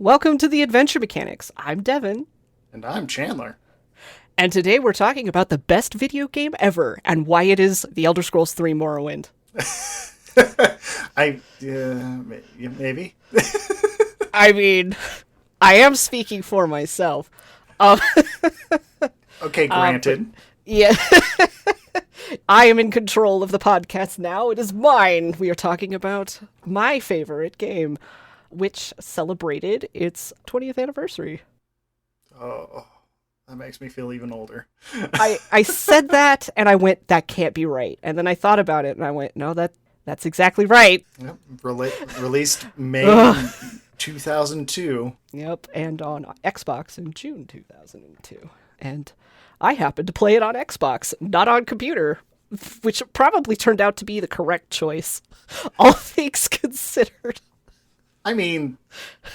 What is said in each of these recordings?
Welcome to the Adventure Mechanics. I'm Devin, And I'm Chandler. and today we're talking about the best video game ever and why it is The Elder Scrolls 3 Morrowind. Maybe. I mean, I am speaking for myself. Um, Okay, granted. yeah, I am in control of the podcast now. It is mine. We are talking about my favorite game, which celebrated its 20th anniversary. Oh, that makes me feel even older. I said that and I went, that can't be right. And then I thought about it and I went, no, that's exactly right. Yep. Released Ugh. May 2002. Yep, and on Xbox in June 2002. And I happened to play it on Xbox, not on computer, which probably turned out to be the correct choice, all things considered. I mean,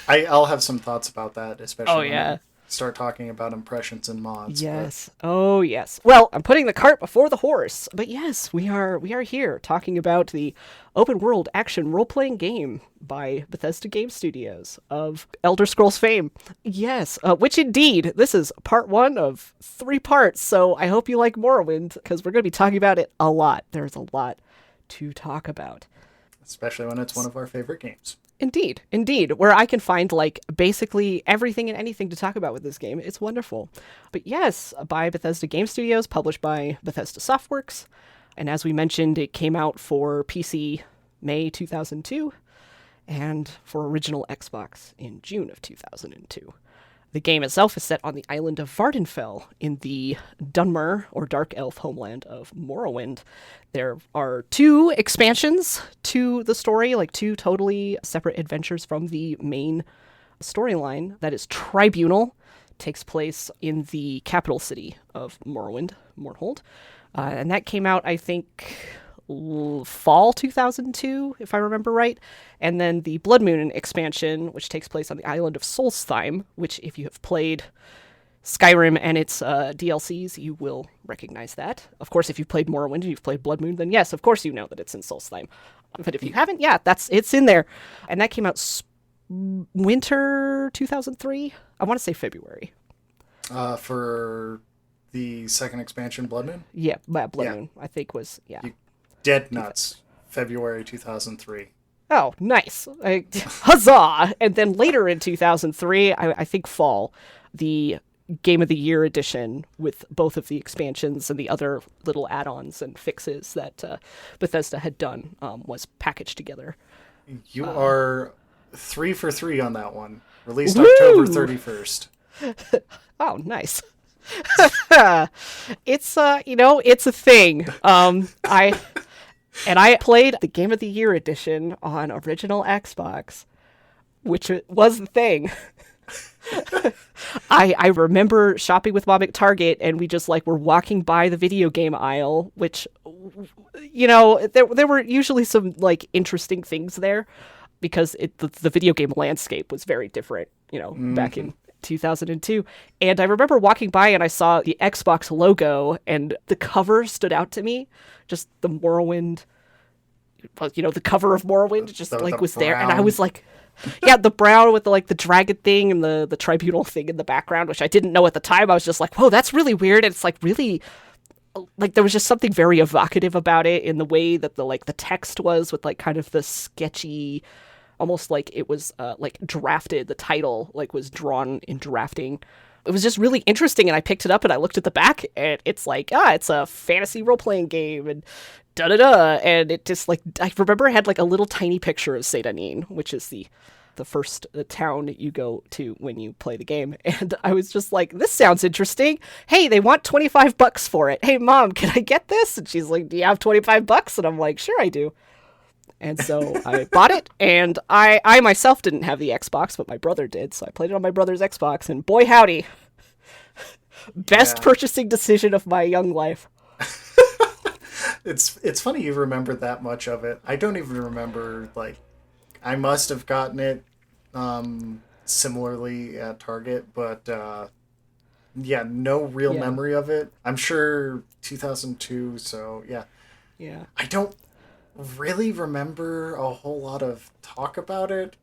I'll have some thoughts about that, especially Oh, when yeah. I start talking about impressions and mods. Yes. Oh, yes. Well, I'm putting the cart before the horse. But yes, we are here talking about the open world action role-playing game by Bethesda Game Studios of Elder Scrolls fame. Yes, which indeed, this is part one of 3 parts. So I hope you like Morrowind because we're going to be talking about it a lot. There's a lot to talk about. Especially when it's one of our favorite games. Indeed, where I can find like basically everything and anything to talk about with this game. It's wonderful. But yes, by Bethesda Game Studios, published by Bethesda Softworks. And as we mentioned, it came out for PC May 2002 and for original Xbox in June of 2002. The game itself is set on the island of Vardenfell in the Dunmer, or Dark Elf homeland of Morrowind. There are 2 expansions to the story, like 2 totally separate adventures from the main storyline. That is Tribunal, takes place in the capital city of Morrowind, Mornhold. And that came out, I think, fall 2002, if I remember right. And then the Blood Moon expansion, which takes place on the island of Solstheim, which if you have played Skyrim and its DLCs, you will recognize that. Of course, if you've played Morrowind and you've played Blood Moon, then yes, of course you know that it's in Solstheim. But if you haven't, yeah, it's in there. And that came out winter 2003. I want to say February. For the second expansion, Blood Moon? Yeah, Blood Yeah. Moon, I think was, yeah. Dead Nuts, February 2003. Oh, nice. Huzzah! And then later in 2003, I think fall, the Game of the Year edition with both of the expansions and the other little add-ons and fixes that Bethesda had done was packaged together. You are 3 for 3 on that one. Released Woo! October 31st. Oh, nice. It's it's a thing. I played the Game of the Year edition on original Xbox, which was the thing. I remember shopping with Mom at Target, and we just like were walking by the video game aisle, which, there were usually some like interesting things there because the video game landscape was very different, back in 2002. And I remember walking by and I saw the Xbox logo and the cover stood out to me. Just the Morrowind, the cover of Morrowind just was there. And I was like, yeah, the brown with the dragon thing and the tribunal thing in the background, which I didn't know at the time. I was just like, whoa, that's really weird. And it's like really, like there was just something very evocative about it in the way that the text was with like kind of the sketchy, almost like it was like drafted. The title like was drawn in drafting. It was just really interesting, and I picked it up and I looked at the back, and it's like, it's a fantasy role-playing game, and da-da-da, and it just like, I remember it had like a little tiny picture of Sedanin, which is the first town you go to when you play the game, and I was just like, this sounds interesting. Hey, they want $25 for it. Hey, Mom, can I get this? And she's like, do you have $25? And I'm like, sure I do. And so I bought it, and I myself didn't have the Xbox, but my brother did, so I played it on my brother's Xbox, and boy howdy, best purchasing decision of my young life. It's funny you remember that much of it. I don't even remember, I must have gotten it similarly at Target, but no real memory of it. I'm sure 2002, so yeah. Yeah. I don't really remember a whole lot of talk about it.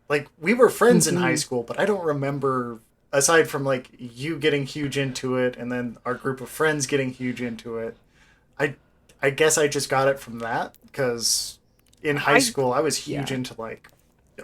like we were friends in high Hmm. school, but I don't remember aside from like you getting huge into it and then our group of friends getting huge into it. I I guess I just got it from that because in high I school I was huge yeah. into like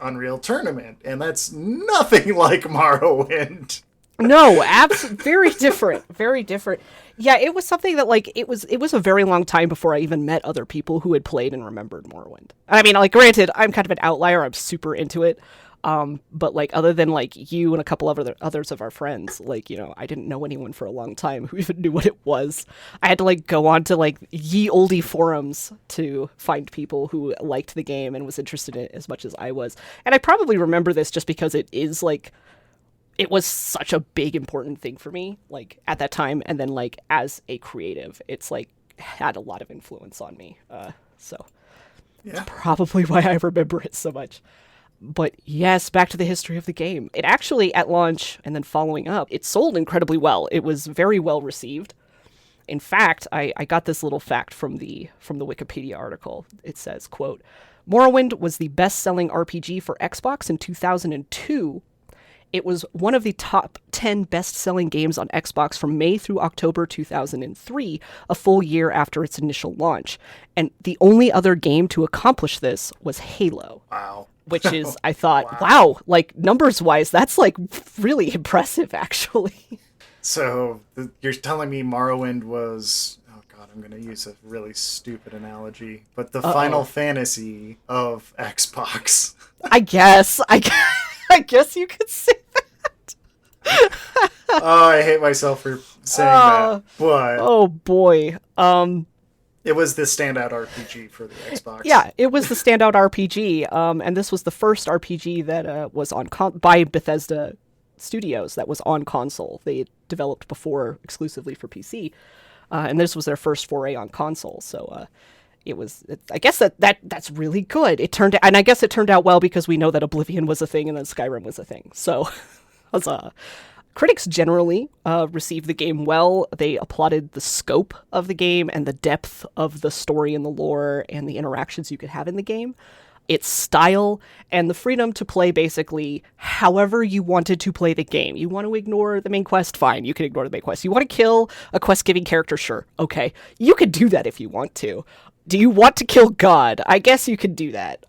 Unreal Tournament, and that's nothing like Morrowind. No, very different, very different. Yeah, it was something that like it was a very long time before I even met other people who had played and remembered Morrowind. I mean, like granted, I'm kind of an outlier. I'm super into it. But like other than like you and a couple of others of our friends, like, I didn't know anyone for a long time who even knew what it was. I had to like go on to like ye olde forums to find people who liked the game and was interested in it as much as I was. And I probably remember this just because it was such a big important thing for me like at that time, and then like as a creative it's like had a lot of influence on me, so that's Yeah. probably why I remember it so much. But yes, back to the history of the game. It actually at launch and then following up, it sold incredibly well. It was very well received. In fact, I got this little fact from the Wikipedia article. It says, quote, Morrowind was the best-selling RPG for Xbox in 2002. It was one of the top 10 best selling games on Xbox from May through October 2003, a full year after its initial launch. And the only other game to accomplish this was Halo, Wow. which is, I thought, Wow. wow, like numbers wise, that's like really impressive, actually. So you're telling me Morrowind was, oh god, I'm gonna use a really stupid analogy, but the Uh Final oh. Fantasy of Xbox. I guess. I guess you could say Oh, I hate myself for saying that, uh, but oh boy. it was the standout RPG for the Xbox. Yeah, it was the standout RPG, and this was the first RPG that was by Bethesda Studios that was on console. They developed before exclusively for PC, and this was their first foray on console. So it was. I guess that's really good. And I guess it turned out well because we know that Oblivion was a thing and then Skyrim was a thing. So, huzzah. Critics generally received the game well. They applauded the scope of the game and the depth of the story and the lore and the interactions you could have in the game, its style, and the freedom to play basically however you wanted to play the game. You want to ignore the main quest? Fine, you can ignore the main quest. You want to kill a quest-giving character? Sure, okay. You could do that if you want to. Do you want to kill God? I guess you could do that.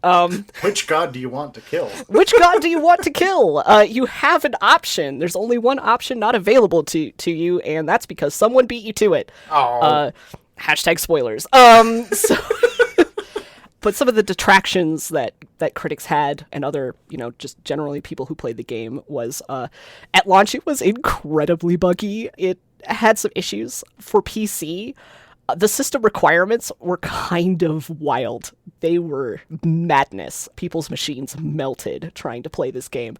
Which god do you want to kill? Which god do you want to kill? You have an option. There's only one option not available to you, and that's because someone beat you to it. Oh, Hashtag spoilers. So, but some of the detractions that critics had and other, just generally people who played the game was, at launch it was incredibly buggy. It had some issues for PC. The system requirements were kind of wild. They were madness. People's machines melted trying to play this game,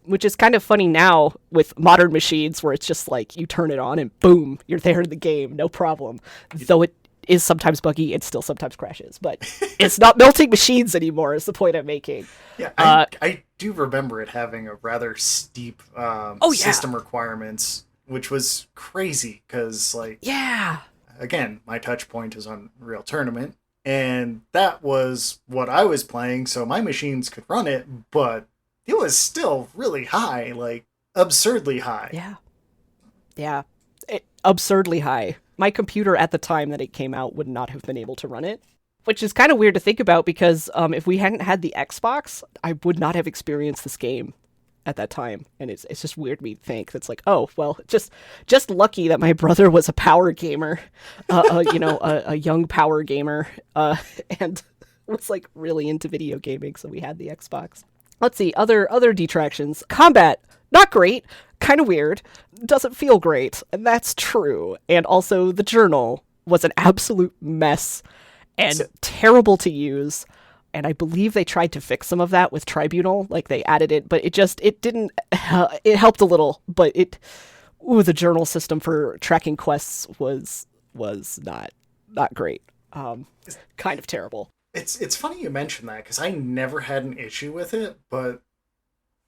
which is kind of funny now with modern machines where it's just like you turn it on and boom, you're there in the game, no problem. Though it is sometimes buggy, it still sometimes crashes, but it's not melting machines anymore is the point I'm making. yeah. I do remember it having a rather steep Oh yeah. system requirements, which was crazy because like Yeah. again, my touch point is on Real Tournament, and that was what I was playing, so my machines could run it, but it was still really high, like absurdly high. Yeah. Yeah. Absurdly high. My computer at the time that it came out would not have been able to run it, which is kind of weird to think about because if we hadn't had the Xbox, I would not have experienced this game at that time, and it's just weird me to think that's like, oh well, just lucky that my brother was a power gamer, a young power gamer, and was like really into video gaming, so we had the Xbox. Let's see, other detractions. Combat, not great, kind of weird, doesn't feel great, and that's true. And also the journal was an absolute mess and So, terrible to use. And I believe they tried to fix some of that with Tribunal, like they added it, but it didn't. It helped a little, but the journal system for tracking quests was not great. Kind of terrible. it's funny you mention that because I never had an issue with it, but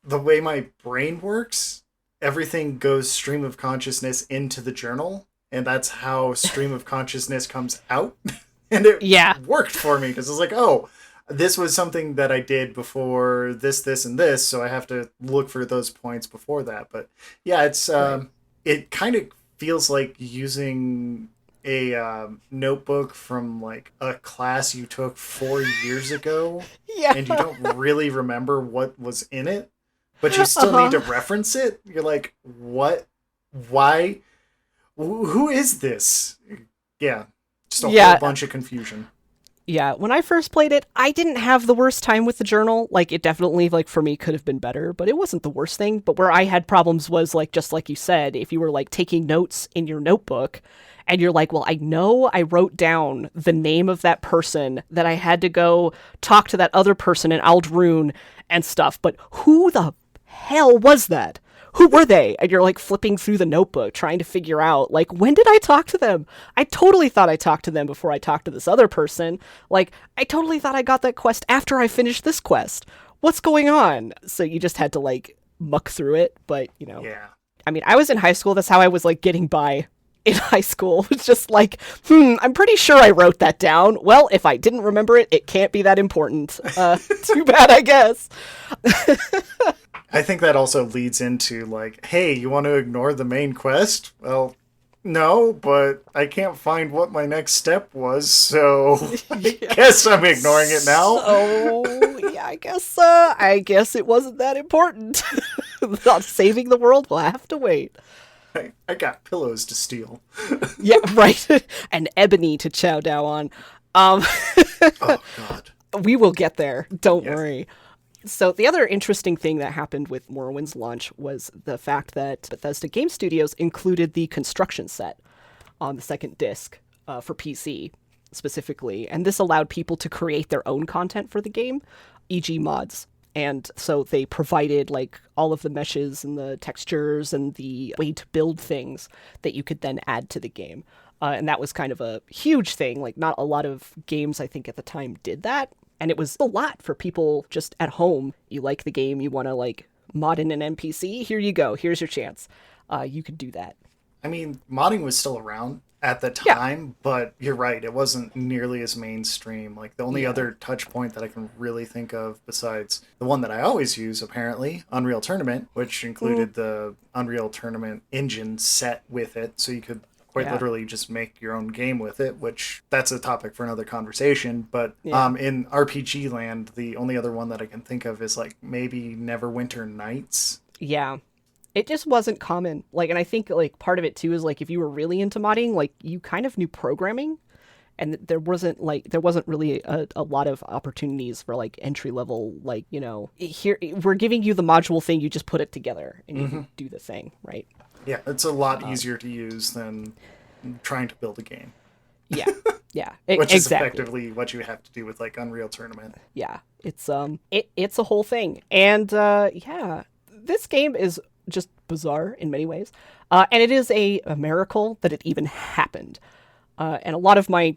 the way my brain works, everything goes stream of consciousness into the journal, and that's how stream of consciousness comes out. And it Yeah, worked for me because I was like, oh, this was something that I did before this, and this, so I have to look for those points before that. But yeah, Right. it kind of feels like using a notebook from like a class you took 4 years ago, Yeah. and you don't really remember what was in it, but you still need to Uh-huh. reference it. You're like, what? Why? Who is this? Yeah, just a whole Yeah. bunch of confusion. Yeah, when I first played it, I didn't have the worst time with the journal. Like it definitely like for me could have been better, but it wasn't the worst thing. But where I had problems was like just like you said, if you were like taking notes in your notebook and you're like, "Well, I know I wrote down the name of that person that I had to go talk to that other person in Aldrune and stuff, but who the hell was that? Who were they?" And you're like flipping through the notebook trying to figure out like when did I talk to them? I totally thought I talked to them before I talked to this other person. Like I totally thought I got that quest after I finished this quest. What's going on? So you just had to like muck through it, but Yeah. I mean, I was in high school. That's how I was like getting by in high school. It's just like, I'm pretty sure I wrote that down. Well, if I didn't remember it, it can't be that important. Too bad, I guess. I think that also leads into like, hey, you want to ignore the main quest? Well, no, but I can't find what my next step was, so I Yeah. guess I'm ignoring it now. So yeah, I guess it wasn't that important. Not saving the world will have to wait. I got pillows to steal. Yeah, right. And ebony to chow down on. Um, Oh God. we will get there. Don't Yes. worry. So the other interesting thing that happened with Morrowind's launch was the fact that Bethesda Game Studios included the construction set on the second disc for PC specifically, and this allowed people to create their own content for the game, e.g., mods. And so they provided like all of the meshes and the textures and the way to build things that you could then add to the game. And that was kind of a huge thing. Like, not a lot of games, I think, at the time did that. And it was a lot for people just at home. You like the game, you want to like mod in an NPC. Here you go. Here's your chance. You could do that. I mean, modding was still around at the Yeah. time, but you're right, it wasn't nearly as mainstream. Like the only Yeah. other touch point that I can really think of besides the one that I always use apparently, Unreal Tournament, which Mm, included the Unreal Tournament engine set with it, so you could quite yeah. literally just make your own game with it, which that's a topic for another conversation. But Yeah. in RPG land, the only other one that I can think of is like maybe Neverwinter Nights. Yeah. It just wasn't common. Like, and I think like part of it too is like if you were really into modding, like you kind of knew programming, and there wasn't really a lot of opportunities for like entry level, like, here we're giving you the module thing, you just put it together and you Mm-hmm. can do the thing, right? Yeah, it's a lot easier to use than trying to build a game, Yeah. Yeah. which is Exactly. effectively what you have to do with like Unreal Tournament. Yeah. It's a whole thing. And yeah, this game is just bizarre in many ways. And it is a miracle that it even happened. And a lot of my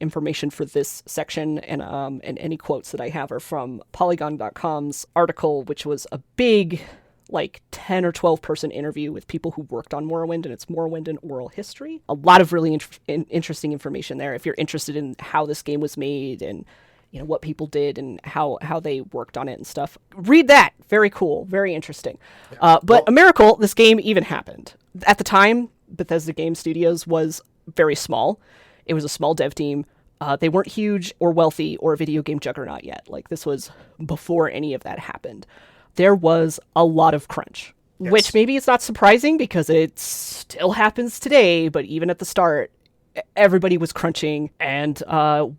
information for this section and any quotes that I have are from Polygon.com's article, which was a big, like 10 or 12 person interview with people who worked on Morrowind and its Morrowind and oral history. A lot of really interesting information there if you're interested in how this game was made and what people did and how they worked on it and stuff. Read that. Very cool. Very interesting. Yeah. But a Well, miracle, this game even happened. At the time, Bethesda Game Studios was very small. It was a small dev team. They weren't huge or wealthy or a video game juggernaut yet. Like, this was before any of that happened. There was a lot of crunch, which yes. maybe it's not surprising because it still happens today, but even at the start, everybody was crunching. And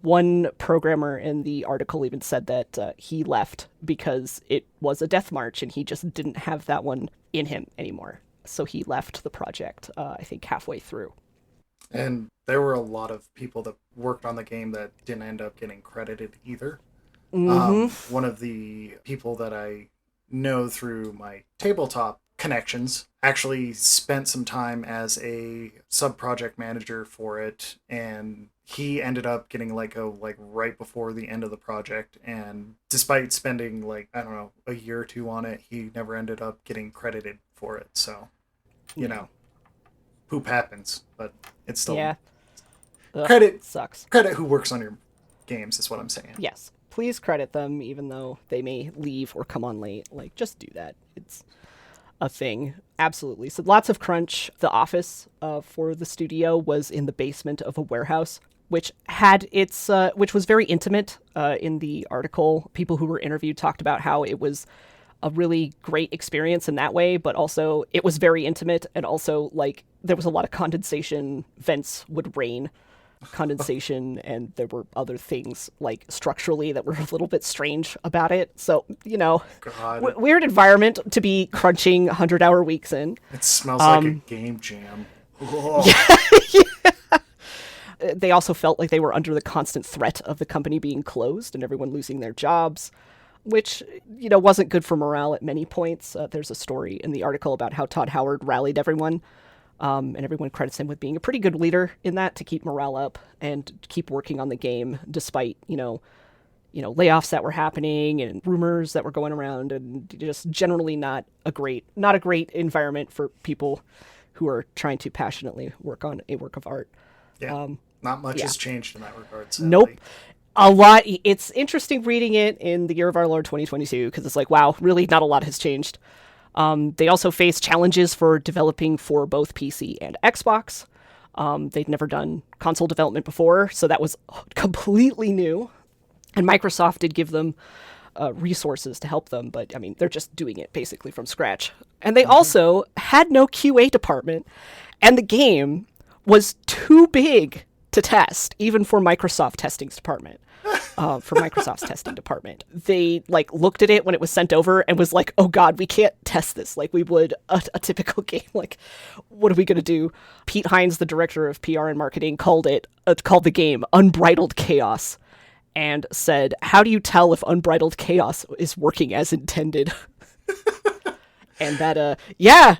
one programmer in the article even said that he left because it was a death march and he just didn't have that one in him anymore. So he left the project, I think, halfway through. And there were a lot of people that worked on the game that didn't end up getting credited either. Mm-hmm. One of the people that I know through my tabletop connections actually spent some time as a sub project manager for it, and he ended up getting let go like right before the end of the project, and despite spending like I don't know a year or two on it, he never ended up getting credited for it. So you Yeah. know, poop happens, but it's still Yeah. Ugh. credit Sucks. credit who works on your games is what I'm saying. Yes. please credit them, even though they may leave or come on late. Like, just do that. It's a thing. Absolutely. So lots of crunch. The office for the studio was in the basement of a warehouse, which had which was very intimate. In the article, people who were interviewed talked about how it was a really great experience in that way, but also it was very intimate, and also like there was a lot of condensation. Vents would rain condensation, and there were other things like structurally that were a little bit strange about it. So, weird environment to be crunching 100-hour weeks in. It smells like a game jam. They also felt like they were under the constant threat of the company being closed and everyone losing their jobs, which, wasn't good for morale at many points. There's a story in the article about how Todd Howard rallied everyone. And everyone credits him with being a pretty good leader in that, to keep morale up and keep working on the game despite, layoffs that were happening and rumors that were going around, and just generally not a great environment for people who are trying to passionately work on a work of art. Yeah, not much has changed in that regard. Sadly. Nope. A lot. It's interesting reading it in the year of our Lord 2022, because it's like, wow, really not a lot has changed. They also faced challenges for developing for both PC and Xbox. They'd never done console development before, so that was completely new. And Microsoft did give them resources to help them, but I mean, they're just doing it basically from scratch. And they also had no QA department, and the game was too big to test, even for Microsoft testing's department. For Microsoft's testing department, they looked at it when it was sent over and was like, "Oh God, we can't test this like we would a typical game. Like, what are we gonna do?" Pete Hines, the director of PR and marketing, called the game "Unbridled Chaos," and said, "How do you tell if Unbridled Chaos is working as intended?" And that, yeah.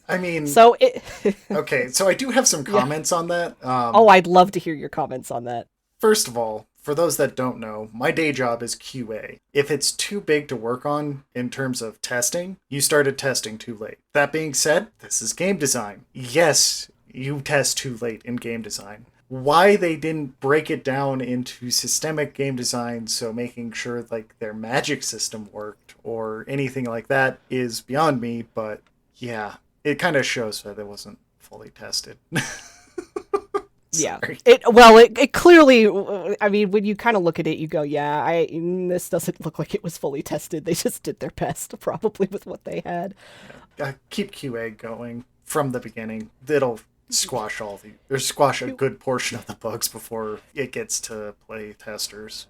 I mean, so it. Okay, so I do have some comments on that. I'd love to hear your comments on that. First of all, for those that don't know, my day job is QA. If it's too big to work on in terms of testing, you started testing too late. That being said, this is game design. Yes, you test too late in game design. Why they didn't break it down into systemic game design, so making sure their magic system worked or anything like that, is beyond me, but yeah, it kind of shows that it wasn't fully tested. Yeah, it clearly, I mean, when you kind of look at it, you go, yeah, this doesn't look like it was fully tested. They just did their best, probably, with what they had. Yeah, keep QA going from the beginning. It'll squash a good portion of the bugs before it gets to play testers.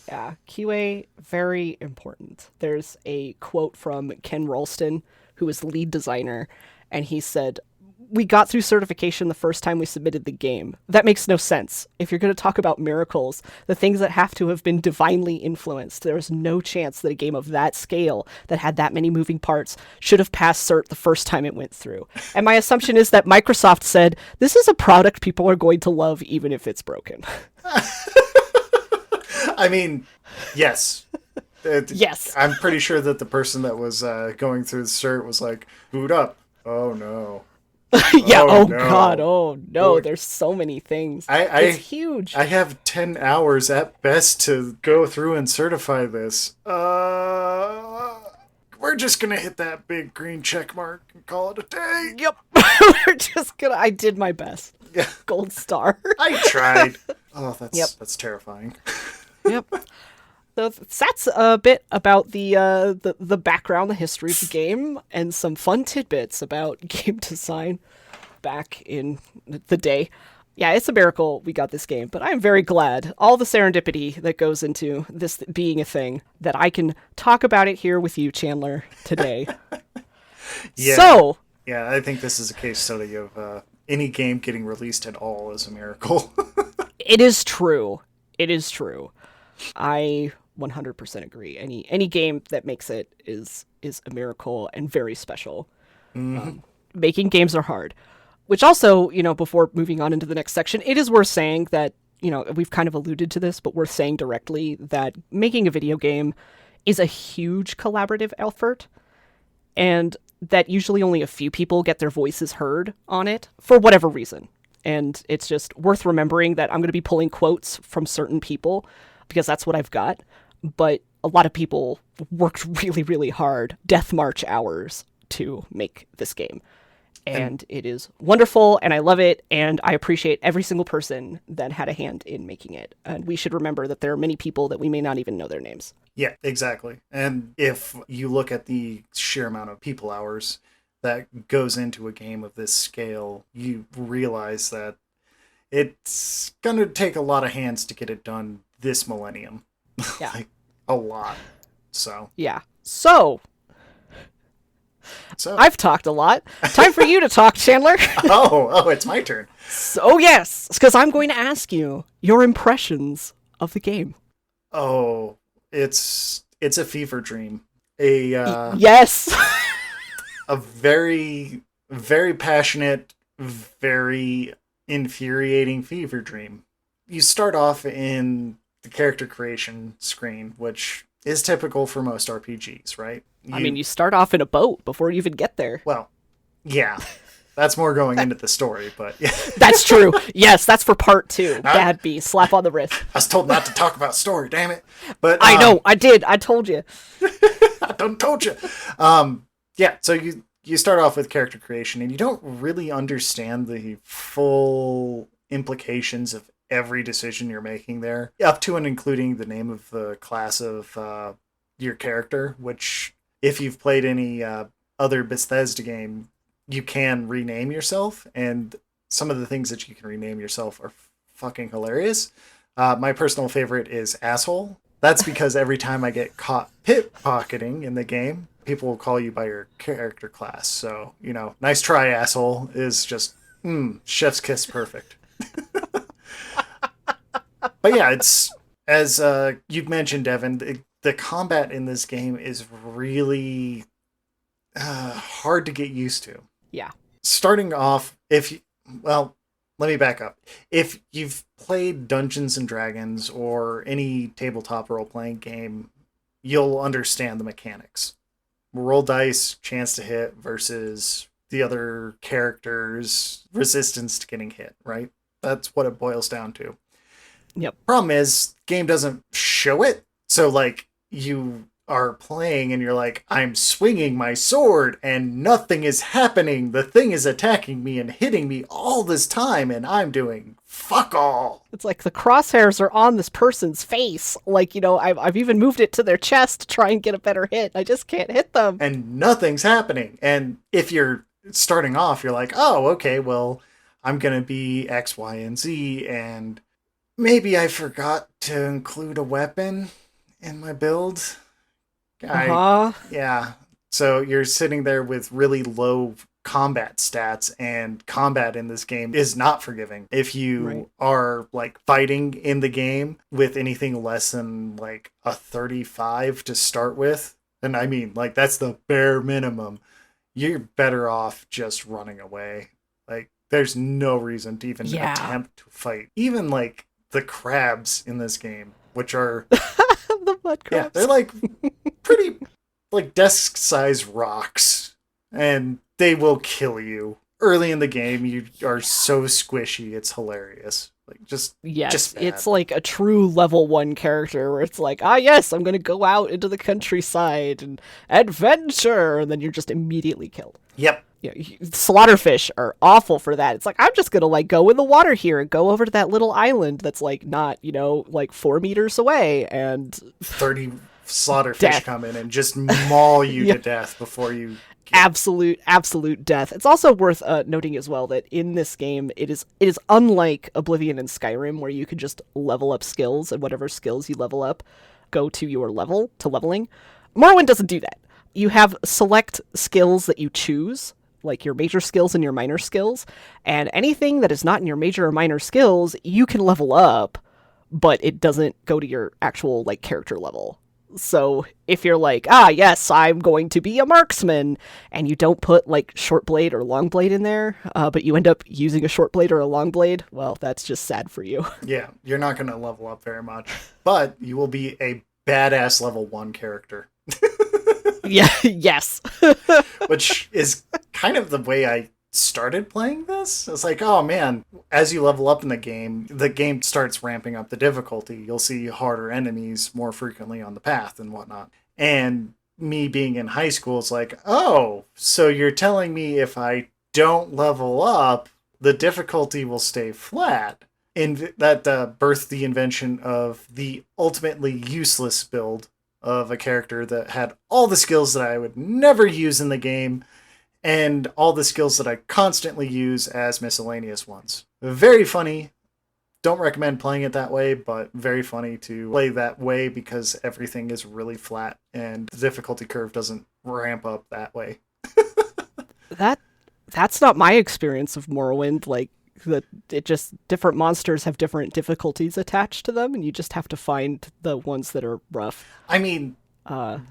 Yeah, QA, very important. There's a quote from Ken Rolston, who is the lead designer, and he said, "We got through certification the first time we submitted the game. That makes no sense. If you're going to talk about miracles, the things that have to have been divinely influenced, there is no chance that a game of that scale, that had that many moving parts, should have passed cert the first time it went through." And my assumption is that Microsoft said, this is a product people are going to love even if it's broken. I mean, yes. Yes. I'm pretty sure that the person that was going through the cert was like, boot up. Oh, no. Yeah, no. God, oh no, there's so many things. It's huge. I have 10 hours at best to go through and certify this. We're just gonna hit that big green check mark and call it a day. Yep. I did my best. Yeah. Gold star. I tried. Oh, that's terrifying. Yep. So that's a bit about the background, the history of the game, and some fun tidbits about game design back in the day. Yeah, it's a miracle we got this game, but I'm very glad all the serendipity that goes into this being a thing, that I can talk about it here with you, Chandler, today. Yeah. So, yeah, I think this is a case study of any game getting released at all is a miracle. It is true. It is true. I 100% agree. Any game that makes it is a miracle and very special. Mm-hmm. Making games are hard. Which also, before moving on into the next section, it is worth saying that, we've kind of alluded to this, but worth saying directly that making a video game is a huge collaborative effort, and that usually only a few people get their voices heard on it for whatever reason. And it's just worth remembering that I'm going to be pulling quotes from certain people because that's what I've got. But a lot of people worked really, really hard, death march hours, to make this game. And it is wonderful, and I love it, and I appreciate every single person that had a hand in making it. And we should remember that there are many people that we may not even know their names. Yeah, exactly. And if you look at the sheer amount of people hours that goes into a game of this scale, you realize that it's going to take a lot of hands to get it done this millennium. Yeah. Like, a lot. So. Yeah. So, I've talked a lot. Time for you to talk, Chandler. Oh, it's my turn. So yes, because I'm going to ask you your impressions of the game. Oh, it's a fever dream. A yes. a very, very passionate, very infuriating fever dream. You start off in the character creation screen, which is typical for most RPGs, right? You start off in a boat before you even get there. Well, yeah. That's more going into the story, but yeah. That's true. Yes, that's for part 2. Bad B, slap on the wrist. I was told not to talk about story, damn it. But I know, I did. I told you. I done told you. Yeah, so you start off with character creation, and you don't really understand the full implications of every decision you're making there, up to and including the name of the class of your character, which, if you've played any other Bethesda game, you can rename yourself, and some of the things that you can rename yourself are fucking hilarious. My personal favorite is Asshole. That's because every time I get caught pickpocketing in the game, people will call you by your character class. So, nice try, Asshole, is just, chef's kiss perfect. But yeah, it's, as you've mentioned, Evan, the combat in this game is really hard to get used to. Yeah. Starting off, let me back up. If you've played Dungeons and Dragons or any tabletop role-playing game, you'll understand the mechanics. Roll dice, chance to hit versus the other character's resistance to getting hit, right? That's what it boils down to. Yep. Problem is, game doesn't show it. So, you are playing and you're like, I'm swinging my sword and nothing is happening. The thing is attacking me and hitting me all this time, and I'm doing fuck all. It's like the crosshairs are on this person's face. I've even moved it to their chest to try and get a better hit. I just can't hit them. And nothing's happening. And if you're starting off, you're like, oh, okay, well, I'm going to be X, Y, and Z, and maybe I forgot to include a weapon in my build. Yeah. So you're sitting there with really low combat stats, and combat in this game is not forgiving. If you are fighting in the game with anything less than a 35 to start with, and I mean that's the bare minimum, you're better off just running away. There's no reason to even attempt to fight. Even the crabs in this game, which are the mud crabs. Yeah, they're pretty desk-sized rocks, and they will kill you. Early in the game, you are so squishy, it's hilarious. Just bad. It's like a true level 1 character where it's yes, I'm gonna go out into the countryside and adventure, and then you're just immediately killed. Yep. Yeah, slaughterfish are awful for that. It's I'm just gonna go in the water here and go over to that little island that's not 4 meters away, and 30 slaughterfish come in and just maul you to death before you absolute death. It's also worth noting as well that in this game it is unlike Oblivion and Skyrim, where you can just level up skills, and whatever skills you level up go to your level to leveling. Morrowind doesn't do that. You have select skills that you choose, your major skills and your minor skills, and anything that is not in your major or minor skills you can level up, but it doesn't go to your actual character level. So if you're yes, I'm going to be a marksman, and you don't put short blade or long blade in there, but you end up using a short blade or a long blade, well, that's just sad for you. Yeah, you're not going to level up very much, but you will be a badass level 1 character. Yeah, yes. Which is kind of the way I started playing this, it's like, oh man, as you level up in the game starts ramping up the difficulty. You'll see harder enemies more frequently on the path and whatnot. And me being in high school, it's like, oh, so you're telling me if I don't level up, the difficulty will stay flat. And that birthed the invention of the ultimately useless build of a character that had all the skills that I would never use in the game and all the skills that I constantly use as miscellaneous ones. Very funny. Don't recommend playing it that way, but very funny to play that way because everything is really flat and the difficulty curve doesn't ramp up that way. That's not my experience of Morrowind. Like, that it just different monsters have different difficulties attached to them, and you just have to find the ones that are rough. I mean,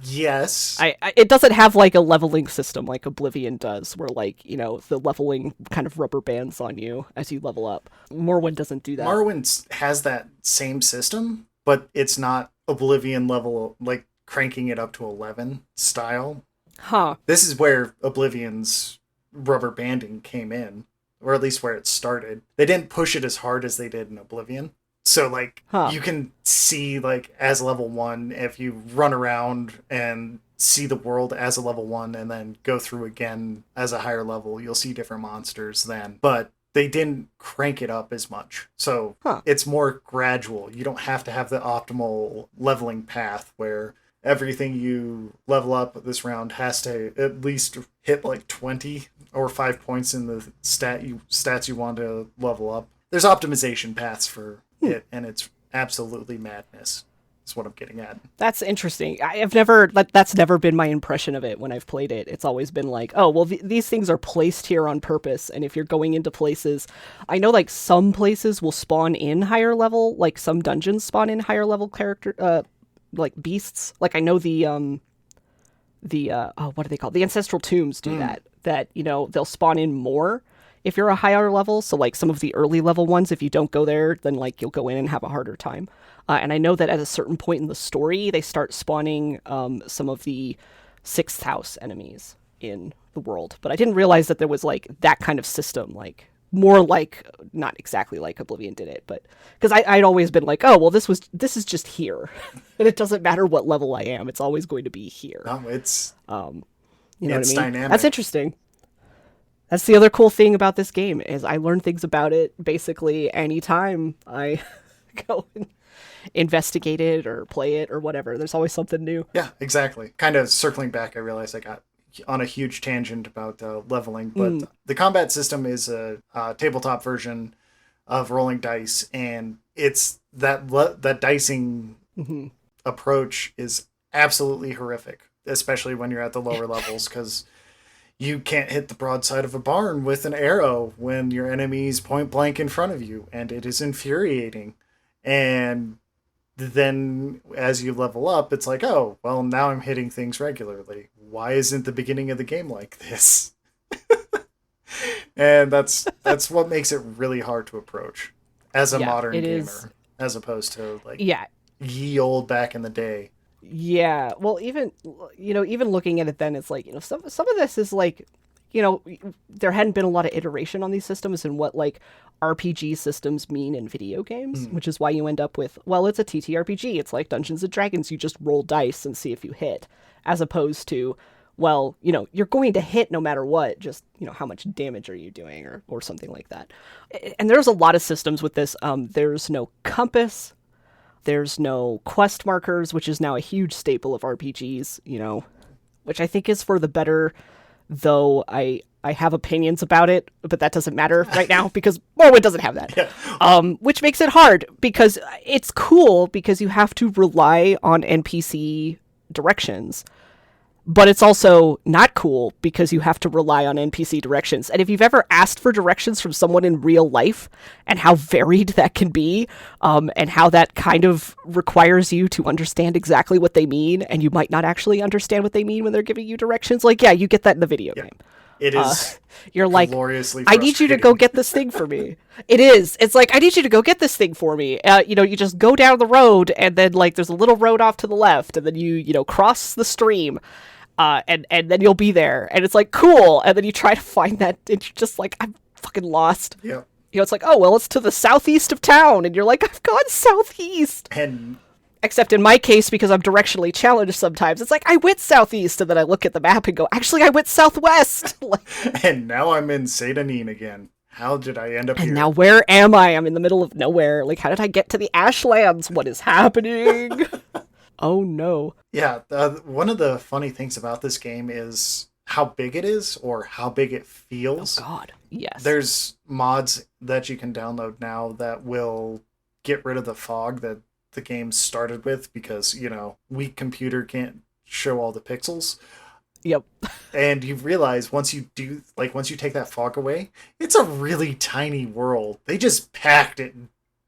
yes. It doesn't have like a leveling system like Oblivion does, where like, you know, the leveling kind of rubber bands on you as you level up. Morrowind doesn't do that. Morrowind has that same system, but it's not Oblivion level, like cranking it up to 11 style. Huh. This is where Oblivion's rubber banding came in, or at least where it started. They didn't push it as hard as they did in Oblivion. So, like, you can see, like, as level 1, if you run around and see the world as a level 1 and then go through again as a higher level, you'll see different monsters then. But they didn't crank it up as much. So, it's more gradual. You don't have to have the optimal leveling path where everything you level up this round has to at least hit, like, 20 or 5 points in the stats you want to level up. There's optimization paths for it, and it's absolutely madness. That's what I'm getting at. That's interesting. That's never been my impression of it when I've played it. It's always been like, oh, well, these things are placed here on purpose, and if you're going into places, I know like some places will spawn in higher level, like some dungeons spawn in higher level character, like beasts. Like I know what are they called? The ancestral tombs do that, you know, they'll spawn in more if you're a higher level. So like some of the early level ones, if you don't go there, then like you'll go in and have a harder time. And I know that at a certain point in the story, they start spawning some of the 6th house enemies in the world. But I didn't realize that there was like that kind of system, like more like, not exactly like Oblivion did it, but because I'd always been like, oh, well, this is just here. And it doesn't matter what level I am. It's always going to be here. No, it's, you know it's what I mean? dynamic. That's interesting. That's the other cool thing about this game is I learn things about it basically anytime I go and investigate it or play it or whatever. There's always something new. Yeah, exactly. Kind of circling back, I realized I got on a huge tangent about leveling, but the combat system is a tabletop version of rolling dice, and it's that dicing approach is absolutely horrific, especially when you're at the lower levels, because you can't hit the broadside of a barn with an arrow when your enemy's point blank in front of you, and it is infuriating. And then as you level up, it's like, oh, well, now I'm hitting things regularly. Why isn't the beginning of the game like this? And that's what makes it really hard to approach as a modern gamer, as opposed to like ye old back in the day. Yeah, well, even looking at it then, it's like, you know, some of this is like, you know, there hadn't been a lot of iteration on these systems and what like RPG systems mean in video games, which is why you end up with, well, it's a TTRPG. It's like Dungeons and Dragons. You just roll dice and see if you hit, as opposed to, well, you know, you're going to hit no matter what, just, you know, how much damage are you doing or something like that. And there's a lot of systems with this. There's no compass. There's no quest markers, which is now a huge staple of RPGs, you know, which I think is for the better, though I have opinions about it, but that doesn't matter right now because Morrowind doesn't have that. Yeah. Which makes it hard because it's cool because you have to rely on NPC directions. But it's also not cool because you have to rely on NPC directions. And if you've ever asked for directions from someone in real life and how varied that can be, and how that kind of requires you to understand exactly what they mean, and you might not actually understand what they mean when they're giving you directions, like, yeah, you get that in the video game. It is you're like, gloriously I need you to go get this thing for me. It is. It's like, I need you to go get this thing for me. You know, you just go down the road, and then, like, there's a little road off to the left, and then you cross the stream. and then you'll be there, and it's like cool, and then you try to find that, and you're just like, I'm fucking lost. Yeah. You know, it's like, oh well, it's to the southeast of town, and you're like, I've gone southeast. And Except in my case, because I'm directionally challenged sometimes, it's like, I went southeast, and then I look at the map and go, actually, I went southwest. and now I'm in Satanin again. How did I end up And here? now where am I? I'm in the middle of nowhere. Like, how did I get to the Ashlands? What is happening? Oh no. Yeah, one of the funny things about this game is how big it is, or how big it feels. Oh god. Yes. There's mods that you can download now that will get rid of the fog that the game started with, because, weak computer can't show all the pixels. Yep. And you realize once you take that fog away, it's a really tiny world. They just packed it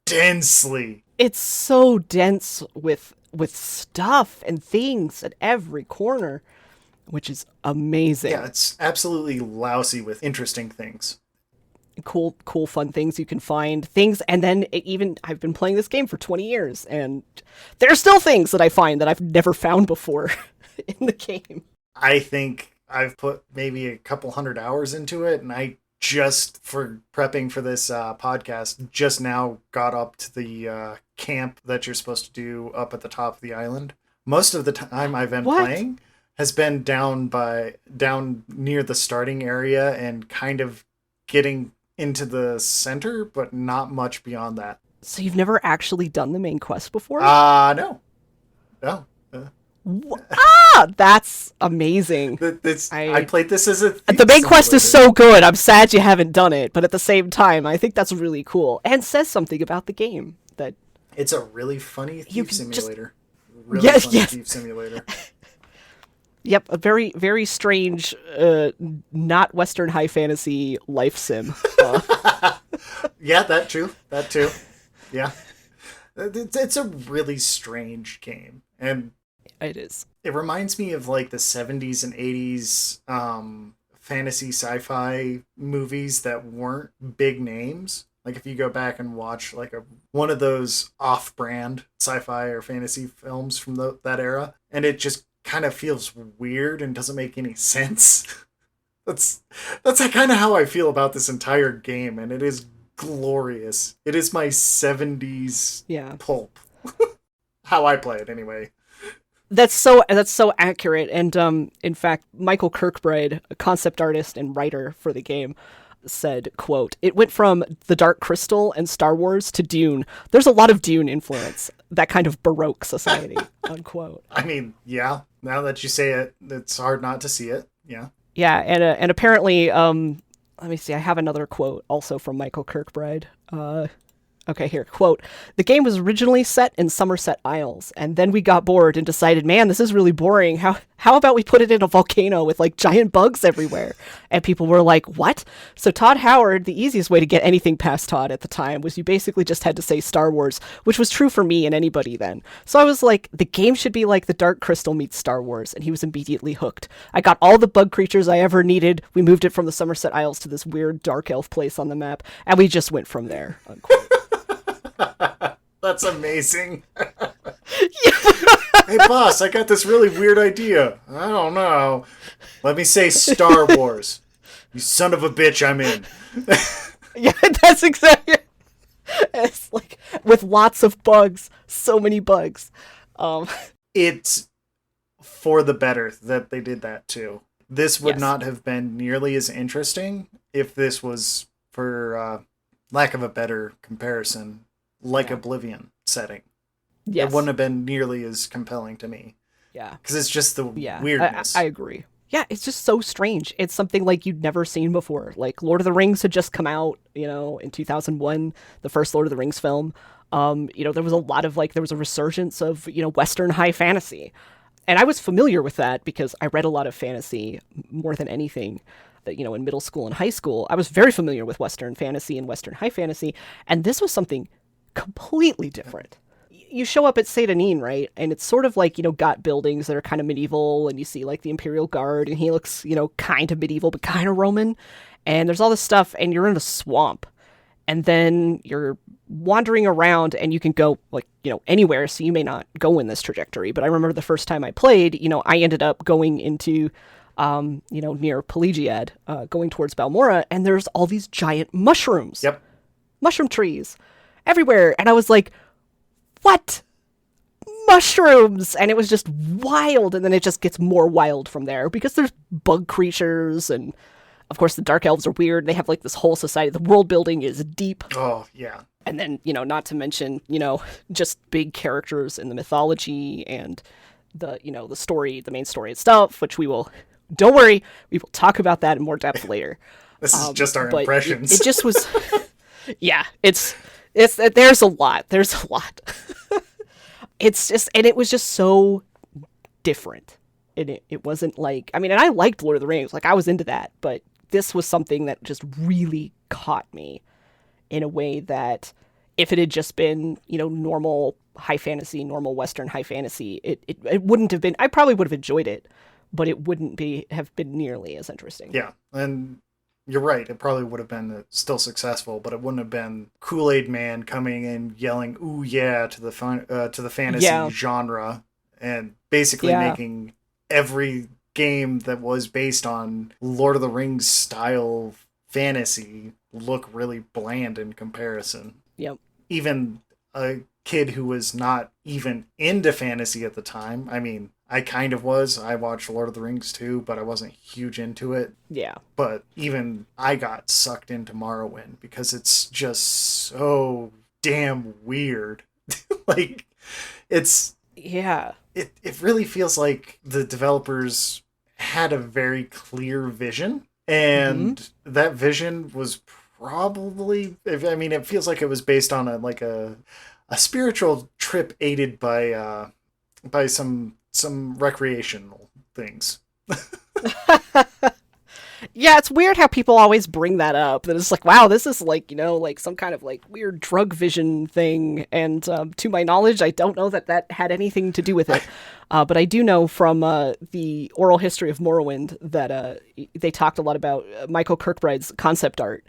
densely. It's so dense with stuff and things at every corner, which is amazing. Yeah, it's absolutely lousy with interesting things. Cool, fun things you can find. Things, and then I've been playing this game for 20 years, and there's still things that I find that I've never found before in the game. I think I've put maybe a couple 100 hours into it, and I just, for prepping for this podcast, just now got up to the camp that you're supposed to do up at the top of the island. Most of the time I've been playing has been down near the starting area and kind of getting into the center, but not much beyond that. So you've never actually done the main quest before? No. That's amazing. I played this as a the main quest is so good. I'm sad you haven't done it, but at the same time, I think that's really cool and says something about the game. That it's a really funny thief simulator. Thief simulator. Yep, a very, very strange, not Western high fantasy life sim. Yeah, that too. Yeah. It's a really strange game. And it is. It reminds me of like the 70s and 80s fantasy sci-fi movies that weren't big names. Like if you go back and watch like one of those off-brand sci-fi or fantasy films from that era, and it just kind of feels weird and doesn't make any sense. That's kind of how I feel about this entire game, and it is glorious. It is my 70s pulp. How I play it anyway. That's so accurate. And in fact, Michael Kirkbride, a concept artist and writer for the game, said, quote, "It went from The Dark Crystal and Star Wars to Dune. There's a lot of Dune influence, that kind of Baroque society," unquote. I mean, yeah, now that you say it, it's hard not to see it. Yeah. Yeah, and apparently, let me see, I have another quote also from Michael Kirkbride. Okay, here, quote, "The game was originally set in Somerset Isles, and then we got bored and decided, man, this is really boring. How about we put it in a volcano with, like, giant bugs everywhere?" And people were like, what? So Todd Howard, the easiest way to get anything past Todd at the time was you basically just had to say Star Wars, which was true for me and anybody then. So I was like, the game should be like The Dark Crystal meets Star Wars, and he was immediately hooked. I got all the bug creatures I ever needed. We moved it from the Somerset Isles to this weird dark elf place on the map, and we just went from there, unquote. That's amazing. Hey boss, I got this really weird idea. I don't know. Let me say Star Wars. You son of a bitch, I'm in. Yeah, that's exactly it. It's like with lots of bugs, so many bugs. It's for the better that they did that too. This would Yes. not have been nearly as interesting if this was, for lack of a better comparison, like Oblivion setting. Yes. It wouldn't have been nearly as compelling to me. Yeah. Because it's just the Yeah. weirdness. I agree. Yeah, it's just so strange. It's something like you'd never seen before. Like Lord of the Rings had just come out, in 2001, the first Lord of the Rings film. There was a lot of there was a resurgence of, Western high fantasy. And I was familiar with that because I read a lot of fantasy more than anything. In middle school and high school, I was very familiar with Western fantasy and Western high fantasy. And this was something completely different. You show up at Satanin, right? And it's sort of got buildings that are kind of medieval, and you see the Imperial Guard, and he looks, kind of medieval, but kind of Roman. And there's all this stuff, and you're in a swamp. and then you're wandering around and you can go like, anywhere, so you may not go in this trajectory. But I remember the first time I played, I ended up going into near Pelagiad, going towards Balmora, and there's all these giant mushrooms. Yep. Mushroom trees everywhere. And I was like, what? Mushrooms! And it was just wild. And then it just gets more wild from there because there's bug creatures. And of course, the Dark Elves are weird. They have like this whole society. The world building is deep. Oh, yeah. And then, not to mention, just big characters in the mythology and the story, the main story itself, which don't worry, we will talk about that in more depth later. This is just our impressions. It just was, yeah, there's a lot. There's a lot. And it was just so different. And it wasn't like, and I liked Lord of the Rings, like I was into that, but this was something that just really caught me in a way that if it had just been, normal high fantasy, normal Western high fantasy, it wouldn't have been, I probably would have enjoyed it, but it wouldn't have been nearly as interesting. Yeah. And you're right. It probably would have been still successful, but it wouldn't have been Kool-Aid Man coming and yelling, "Ooh yeah," to the fantasy genre, and basically making every game that was based on Lord of the Rings style fantasy look really bland in comparison. Yep. Even a kid who was not even into fantasy at the time. I kind of was. I watched Lord of the Rings too, but I wasn't huge into it. Yeah. But even I got sucked into Morrowind because it's just so damn weird. Like, it's... Yeah. It really feels like the developers had a very clear vision, and that vision was probably... it feels like it was based on a spiritual trip aided by some recreational things. Yeah, it's weird how people always bring that up. That it's like, wow, this is like, like some kind of like weird drug vision thing. And to my knowledge, I don't know that had anything to do with it. But I do know from the oral history of Morrowind that they talked a lot about Michael Kirkbride's concept art.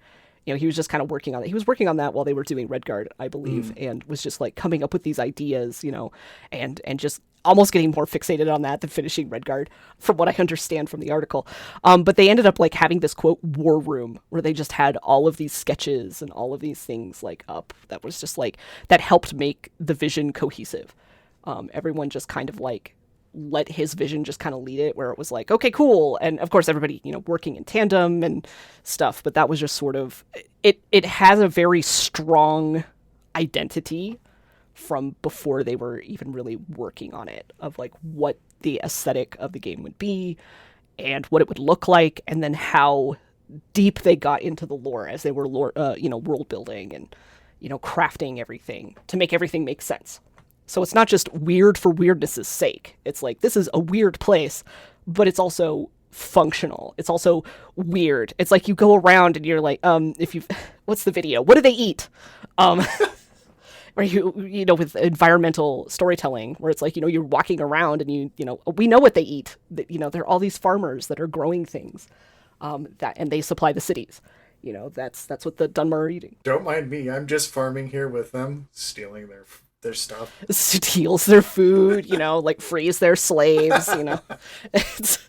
He was just kind of working on it. He was working on that while they were doing Redguard, I believe, and was just like coming up with these ideas, and just almost getting more fixated on that than finishing Redguard, from what I understand from the article. But they ended up like having this quote war room where they just had all of these sketches and all of these things like up that was just like, that helped make the vision cohesive. Everyone just kind of like let his vision just kind of lead it, where it was like, okay, cool. And of course everybody, working in tandem and stuff, but that was just sort of, it has a very strong identity from before they were even really working on it, of like what the aesthetic of the game would be and what it would look like, and then how deep they got into the lore as they were world building and crafting everything to make everything make sense. So it's not just weird for weirdness' sake. It's like, this is a weird place, but it's also functional. It's also weird. It's like you go around and you're like, what's the video? What do they eat? Or with environmental storytelling, where it's like, you're walking around and we know what they eat. There are all these farmers that are growing things, and they supply the cities. That's what the Dunmer are eating. Don't mind me. I'm just farming here with them, stealing their stuff. Steals their food, like frees their slaves, It's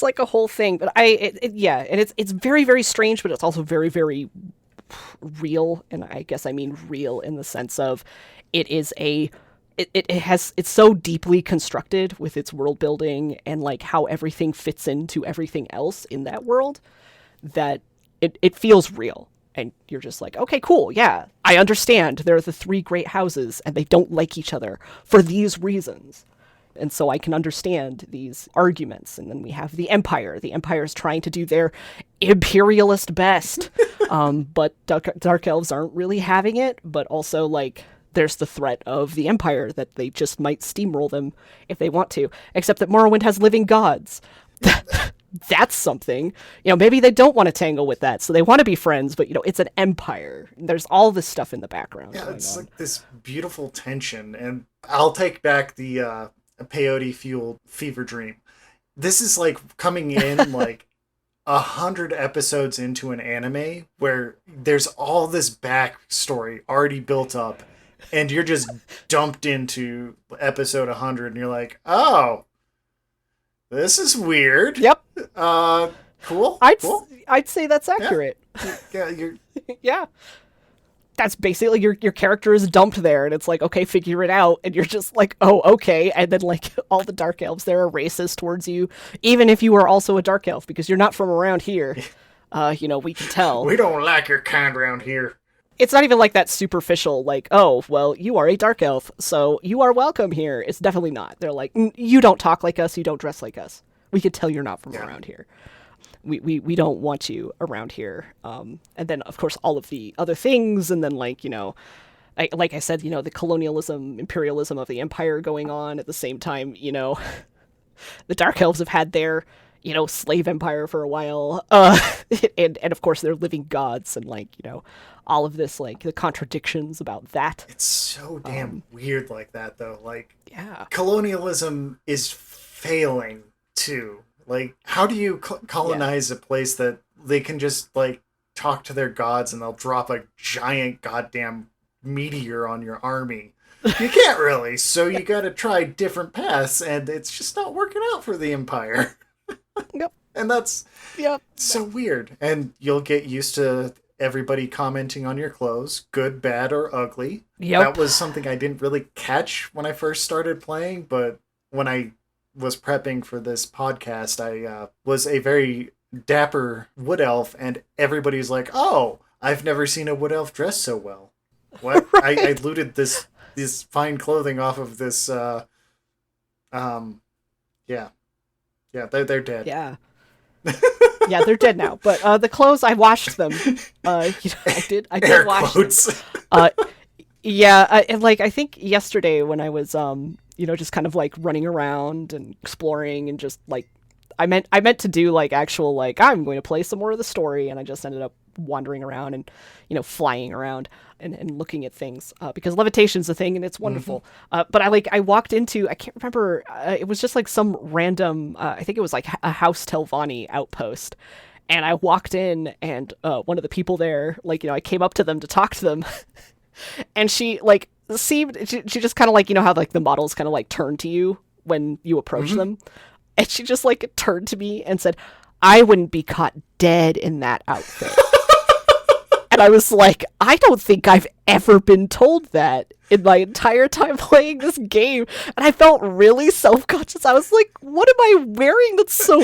like a whole thing. But and it's very, very strange, but it's also very, very real. And I guess I mean real in the sense of it's so deeply constructed with its world building and like how everything fits into everything else in that world, that it feels real. And you're just like, okay, cool, yeah, I understand. There are the three great houses, and they don't like each other for these reasons. And so I can understand these arguments. And then we have the Empire. The Empire is trying to do their imperialist best. But Dark Elves aren't really having it. But also, like, there's the threat of the Empire that they just might steamroll them if they want to. Except that Morrowind has living gods. That's something. Maybe they don't want to tangle with that, so they want to be friends, but it's an empire. There's all this stuff in the background. Yeah, it's like this beautiful tension, and I'll take back the peyote fueled fever dream. This is like coming in like 100 episodes into an anime where there's all this backstory already built up, and you're just dumped into episode 100, and you're like, oh, this is weird. Yep. Cool. I'd say that's accurate. Yeah, you're Yeah. That's basically your character is dumped there, and it's like, okay, figure it out, and you're just like, oh, okay, and then like all the dark elves there are racist towards you, even if you are also a dark elf, because you're not from around here. We can tell. we don't like your kind around here. It's not even like that superficial, like, oh, well, you are a dark elf, so you are welcome here. It's definitely not. They're like, you don't talk like us, you don't dress like us. We could tell you're not from around here. We don't want you around here. And then, of course, all of the other things, and then, like I said, the colonialism, imperialism of the empire going on at the same time, the Dark Elves have had their, slave empire for a while. And of course, they're living gods, and, all of this, like, the contradictions about that. It's so damn weird like that, though. Like, yeah. Colonialism is failing, too. Like, how do you colonize a place that they can just, like, talk to their gods and they'll drop a giant goddamn meteor on your army? You can't really, so you gotta try different paths, and it's just not working out for the Empire. Yep. And that's so weird. And you'll get used to everybody commenting on your clothes, good, bad, or ugly. Yep. That was something I didn't really catch when I first started playing, but when I was prepping for this podcast, I was a very dapper wood elf, and everybody's like, oh, I've never seen a wood elf dress so well. What? Right. I looted this fine clothing off of this they're dead. Yeah. Yeah, they're dead now. But the clothes, I washed them. I did Air wash quotes. them. Yeah, and I think yesterday when I was just kind of like running around and exploring, and just like I meant to do like actual, like, I'm going to play some more of the story, and I just ended up wandering around and flying around and looking at things, because levitation's a thing and it's wonderful. But I walked into, I can't remember, it was just like some random, I think it was like a House Telvanni outpost, and I walked in, and one of the people there, I came up to them to talk to them, and she she just kind of how how the models kind of turn to you when you approach them, and she just turned to me and said, I wouldn't be caught dead in that outfit. And I was like, I don't think I've ever been told that in my entire time playing this game. And I felt really self-conscious. I was like, what am I wearing that's so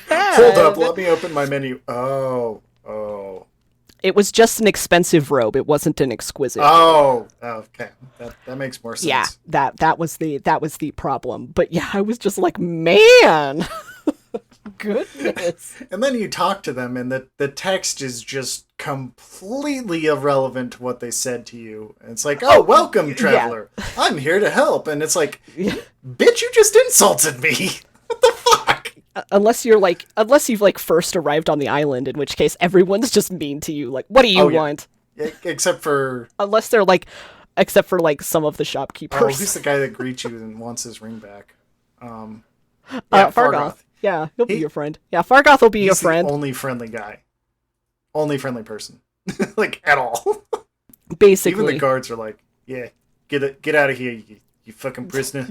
bad? Hold up, let me open my menu. Oh. It was just an expensive robe. It wasn't an exquisite robe. Okay. That makes more sense. Yeah, that was the problem. But yeah, I was just like, man. Goodness. And then you talk to them, and the text is just completely irrelevant to what they said to you. And it's like, oh, welcome, traveler. Yeah. I'm here to help. And it's like, bitch, you just insulted me. What the fuck? Unless you've first arrived on the island, in which case everyone's just mean to you. Like, what do you want? Yeah, except for some of the shopkeepers. Oh, who's the guy that greets you and wants his ring back? Fargoth. Yeah, he'll be your friend. Yeah, Fargoth will be your friend. The only friendly guy. Only friendly person. At all. Basically. Even the guards are like, yeah, get out of here, you fucking prisoner.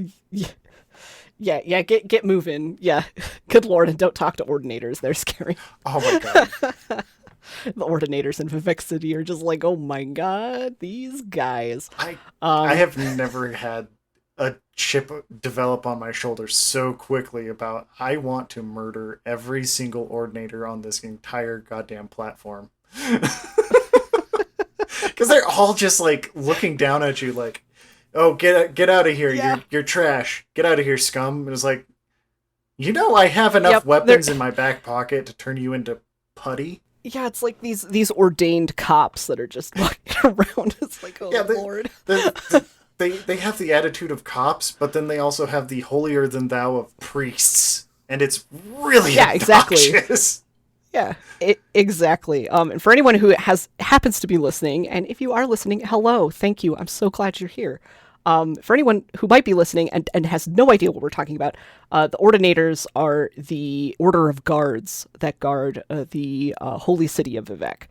Yeah, get moving. Yeah. Good lord, and don't talk to ordinators. They're scary. Oh my god. The ordinators in Vivek City are just like, oh my god, these guys. I have never had a chip develop on my shoulder so quickly about, I want to murder every single ordinator on this entire goddamn platform. Because they're all just looking down at you like, oh, get out of here. Yeah. You're trash. Get out of here, scum. And it's like, I have enough weapons in my back pocket to turn you into putty. Yeah, it's like these ordained cops that are just walking around. It's like, oh, Lord. They have the attitude of cops, but then they also have the holier than thou of priests, and it's really obnoxious. Yeah, exactly. And for anyone who happens to be listening, and if you are listening, hello, thank you. I'm so glad you're here. For anyone who might be listening and has no idea what we're talking about, the Ordinators are the order of guards that guard the holy city of Vivec,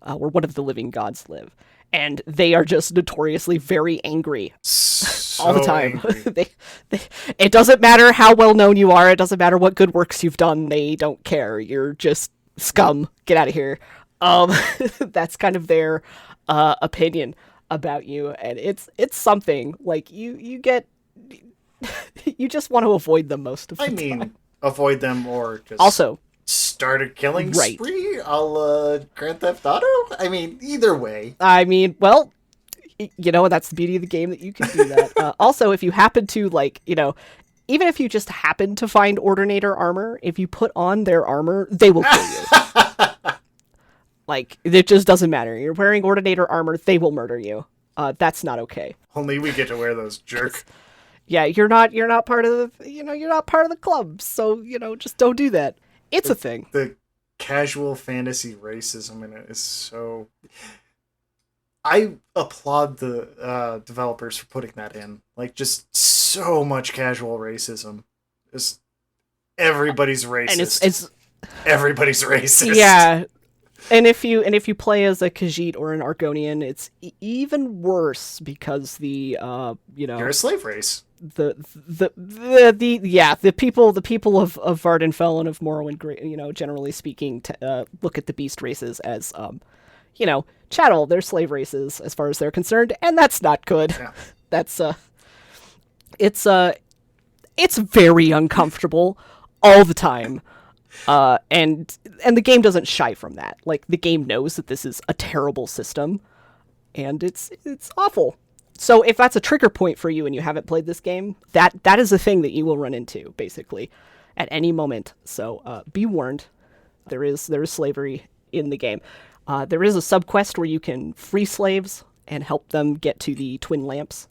where one of the living gods live. And they are just notoriously very angry So all the time. angry. It doesn't matter how well known you are. It doesn't matter what good works you've done. They don't care. You're just scum. Get out of here. That's kind of their opinion about you, and it's something. Like you get you just want to avoid them most of the I time. mean, avoid them or just Also, start a killing Right. spree a la Grand Theft Auto? I mean, either way. I mean, well, that's the beauty of the game, that you can do that. Also, if you happen to, like, even if you just happen to find Ordinator armor, if you put on their armor, they will kill you. Like, it just doesn't matter. You're wearing Ordinator armor, they will murder you. That's not okay. Only we get to wear those, jerk. Yeah, you're not part of the, you're not part of the club. So, just don't do that. It's a thing. The casual fantasy racism in it is so... I applaud the developers for putting that in. Like, just so much casual racism. Just everybody's racist. And it's Everybody's racist. yeah. And if you play as a Khajiit or an Argonian, it's even worse, because the You're a slave race. the people of Vardenfell and of Morrowind, generally speaking, look at the beast races as chattel. They're slave races as far as they're concerned, and that's not good. Yeah. That's it's very uncomfortable all the time. And the game doesn't shy from that. Like, the game knows that this is a terrible system, and it's awful. So if that's a trigger point for you and you haven't played this game, that is a thing that you will run into, basically, at any moment. So be warned. There is slavery in the game. There is a subquest where you can free slaves and help them get to the Twin Lamps,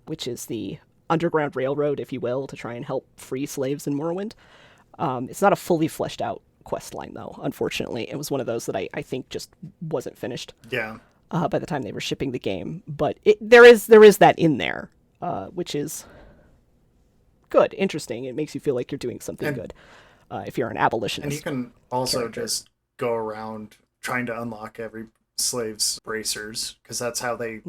which is the underground railroad, if you will, to try and help free slaves in Morrowind. It's not a fully fleshed out quest line, though, unfortunately. It was one of those that I think just wasn't finished Yeah. by the time they were shipping the game. But there is that in there, which is good, interesting. It makes you feel like you're doing something good if you're an abolitionist. And you can also character. just go around trying to unlock every slave's bracers, because that's how they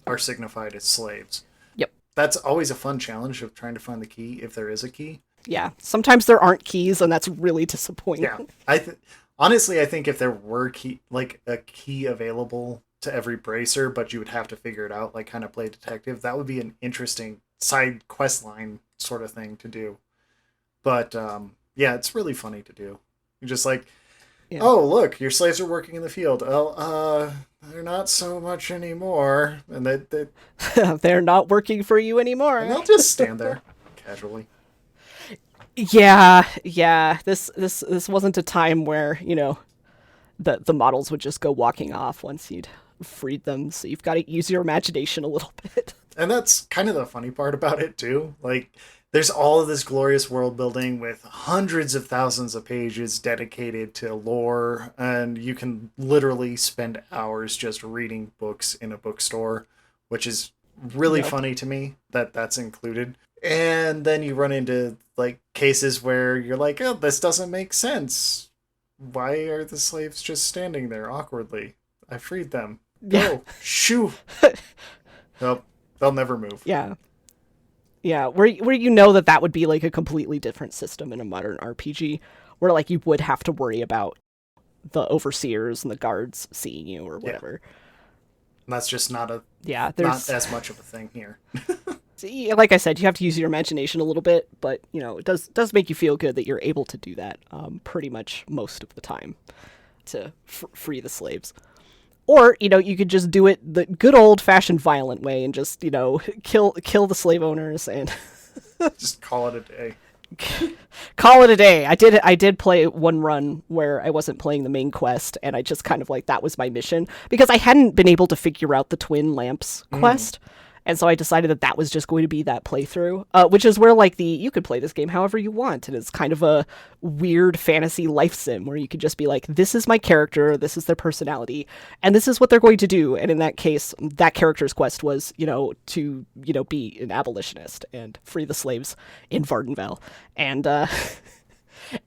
are signified as slaves. Yep. That's always a fun challenge of trying to find the key, if there is a key. Yeah, sometimes there aren't keys, and that's really disappointing. Yeah, honestly, I think if there were a key available to every bracer, but you would have to figure it out, like kind of play detective, that would be an interesting side quest line sort of thing to do. But yeah, it's really funny to do. You're just like, oh look, your slaves are working in the field. Well, they're not so much anymore, and They're not working for you anymore. and they'll just stand there casually. Yeah. This wasn't a time where, the models would just go walking off once you'd freed them. So you've got to use your imagination a little bit. And that's kind of the funny part about it too. Like, there's all of this glorious world building with hundreds of thousands of pages dedicated to lore, and you can literally spend hours just reading books in a bookstore, which is really funny to me that that's included. And then you run into like cases where you're like, oh, this doesn't make sense. Why are the slaves just standing there awkwardly? I freed them. Go. Shoo. Nope. They'll never move. Yeah. Yeah, where that would be like a completely different system in a modern RPG, where like you would have to worry about the overseers and the guards seeing you or whatever. And that's just not there's as much of a thing here. Like I said, you have to use your imagination a little bit, but it does make you feel good that you're able to do that pretty much most of the time to free the slaves. Or, you could just do it the good old-fashioned violent way and just, kill the slave owners and Just call it a day. call it a day. I did play one run where I wasn't playing the main quest, and I just kind of like, that was my mission, because I hadn't been able to figure out the Twin Lamps quest. And so I decided that that was just going to be that playthrough, which is where like you could play this game however you want, and it's kind of a weird fantasy life sim where you could just be like, this is my character, this is their personality, and this is what they're going to do. And in that case, that character's quest was, to be an abolitionist and free the slaves in Vardenvale, and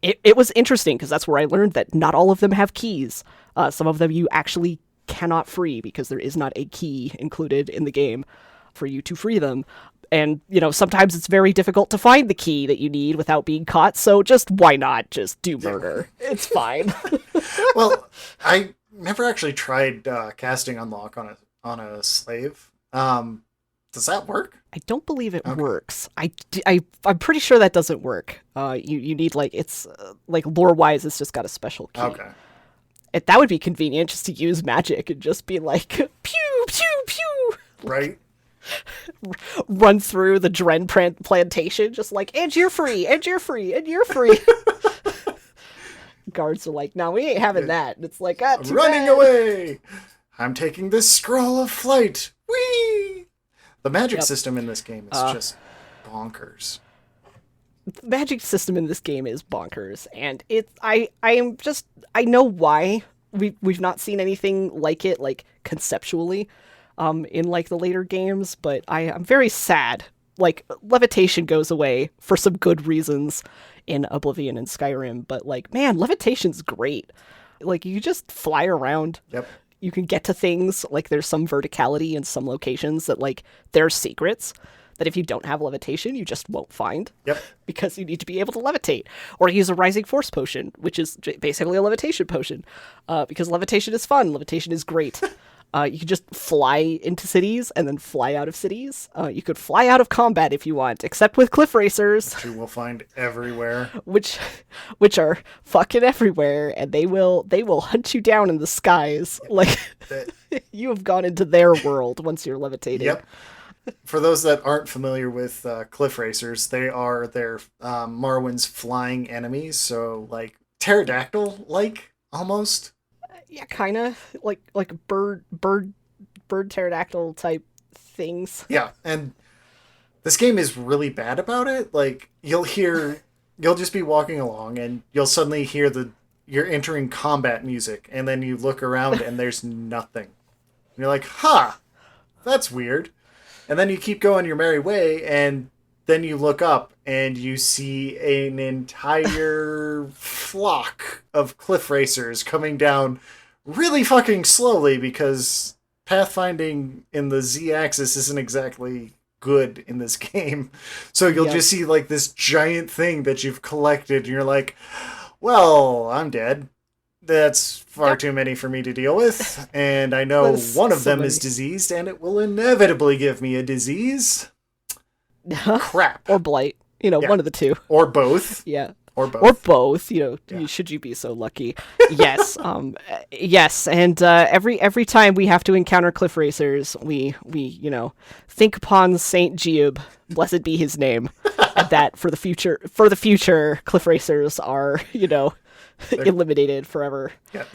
it was interesting because that's where I learned that not all of them have keys. Some of them you actually cannot free because there is not a key included in the game for you to free them. And, sometimes it's very difficult to find the key that you need without being caught, so just why not just do murder? It's fine. Well, I never actually tried casting unlock on a slave. Does that work? I don't believe it works. I'm pretty sure that doesn't work. You need, it's, lore-wise, it's just got a special key. Okay. That would be convenient, just to use magic and just be like, pew, pew, pew! Right? Run through the Dren plantation, just like, and you're free, and you're free, and you're free. Guards are like, no, we ain't having that. And it's like, I'm running away! I'm taking this scroll of flight! Whee! The magic system in this game is just bonkers. The magic system in this game is bonkers, and I know why we've not seen anything like it, like, conceptually, in, like, the later games, but I'm very sad. Like, levitation goes away for some good reasons in Oblivion and Skyrim, but, like, man, levitation's great. Like, you just fly around. Yep. You can get to things, like, there's some verticality in some locations that, like, there are secrets that if you don't have levitation, you just won't find. Yep. Because you need to be able to levitate. Or use a rising force potion, which is basically a levitation potion. Because levitation is fun. Levitation is great. You can just fly into cities and then fly out of cities. You could fly out of combat if you want, except with cliff racers. Which you will find everywhere. which are fucking everywhere, and they will hunt you down in the skies. Like, you have gone into their world once you're levitating. Yep. For those that aren't familiar with cliff racers, they are their Morrowind's flying enemies. So, like, pterodactyl-like, almost. Yeah, kind of like bird pterodactyl type things. Yeah, and this game is really bad about it. Like, you'll just be walking along, and you'll suddenly hear you're entering combat music, and then you look around, and there's nothing. And you're like, that's weird. And then you keep going your merry way, and then you look up, and you see an entire flock of cliff racers coming down really fucking slowly, because pathfinding in the Z-axis isn't exactly good in this game. So you'll just see, like, this giant thing that you've collected, and you're like, well, I'm dead. That's far too many for me to deal with, and I know one of them is diseased, and it will inevitably give me a disease. Crap. Or blight. One of the two. Or both. Yeah. Or both. Or both, should you be so lucky. Yes. Yes, and every time we have to encounter cliff racers, we think upon Saint Giub, blessed be his name, and that for the future, cliff racers are, eliminated forever. Yeah,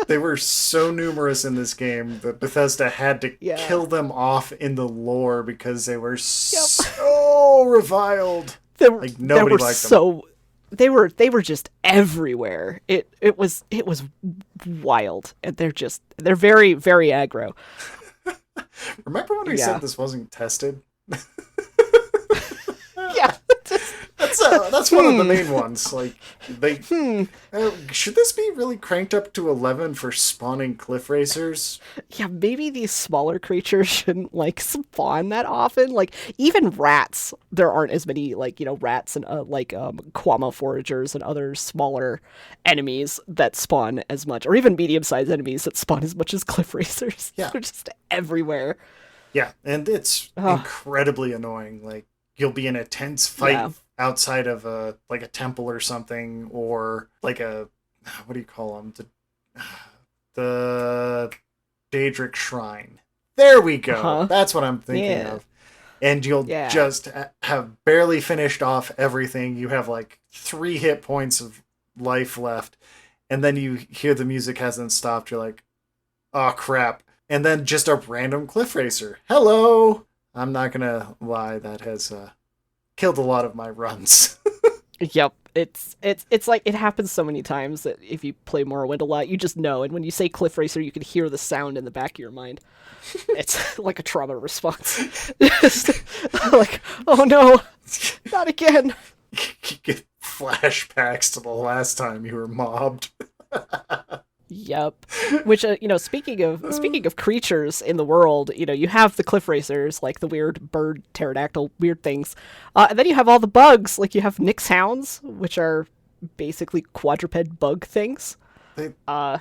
they were so numerous in this game that Bethesda had to kill them off in the lore because they were so reviled. Nobody liked them. They were just everywhere. It was wild, and they're very, very aggro. Remember when we said this wasn't tested? Yeah. That's one of the main ones. Like, should this be really cranked up to 11 for spawning cliff racers? Yeah, maybe these smaller creatures shouldn't, spawn that often. Like, even rats, there aren't as many, rats and, Quama foragers and other smaller enemies that spawn as much, or even medium-sized enemies that spawn as much as cliff racers. Yeah. They're just everywhere. Yeah, and it's incredibly annoying. Like, you'll be in a tense fight outside of a temple or something, or like what do you call them? The Daedric Shrine. There we go. That's what I'm thinking of. And you'll just have barely finished off everything. You have 3 hit points of life left, and then you hear the music hasn't stopped. You're like, oh crap. And then just a random cliff racer. Hello! I'm not gonna lie, that has killed a lot of my runs. Yep. It's like it happens so many times that if you play Morrowind a lot, you just know. And when you say Cliff Racer, you can hear the sound in the back of your mind. It's like a trauma response. Just like, oh no, not again. You get flashbacks to the last time you were mobbed. Yep. Which speaking of creatures in the world, you have the cliff racers, like the weird bird pterodactyl weird things, and then you have all the bugs, like you have Nyx hounds, which are basically quadruped bug things. They Uh,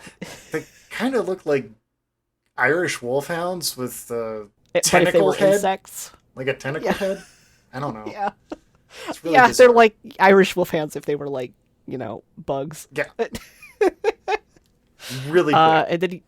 they kind of look like Irish wolfhounds with the but if they tentacle were head, insects, like a tentacle yeah, head. I don't know. yeah, It's really yeah, they're bizarre. like Irish wolfhounds if they were like bugs. Yeah, really big. And then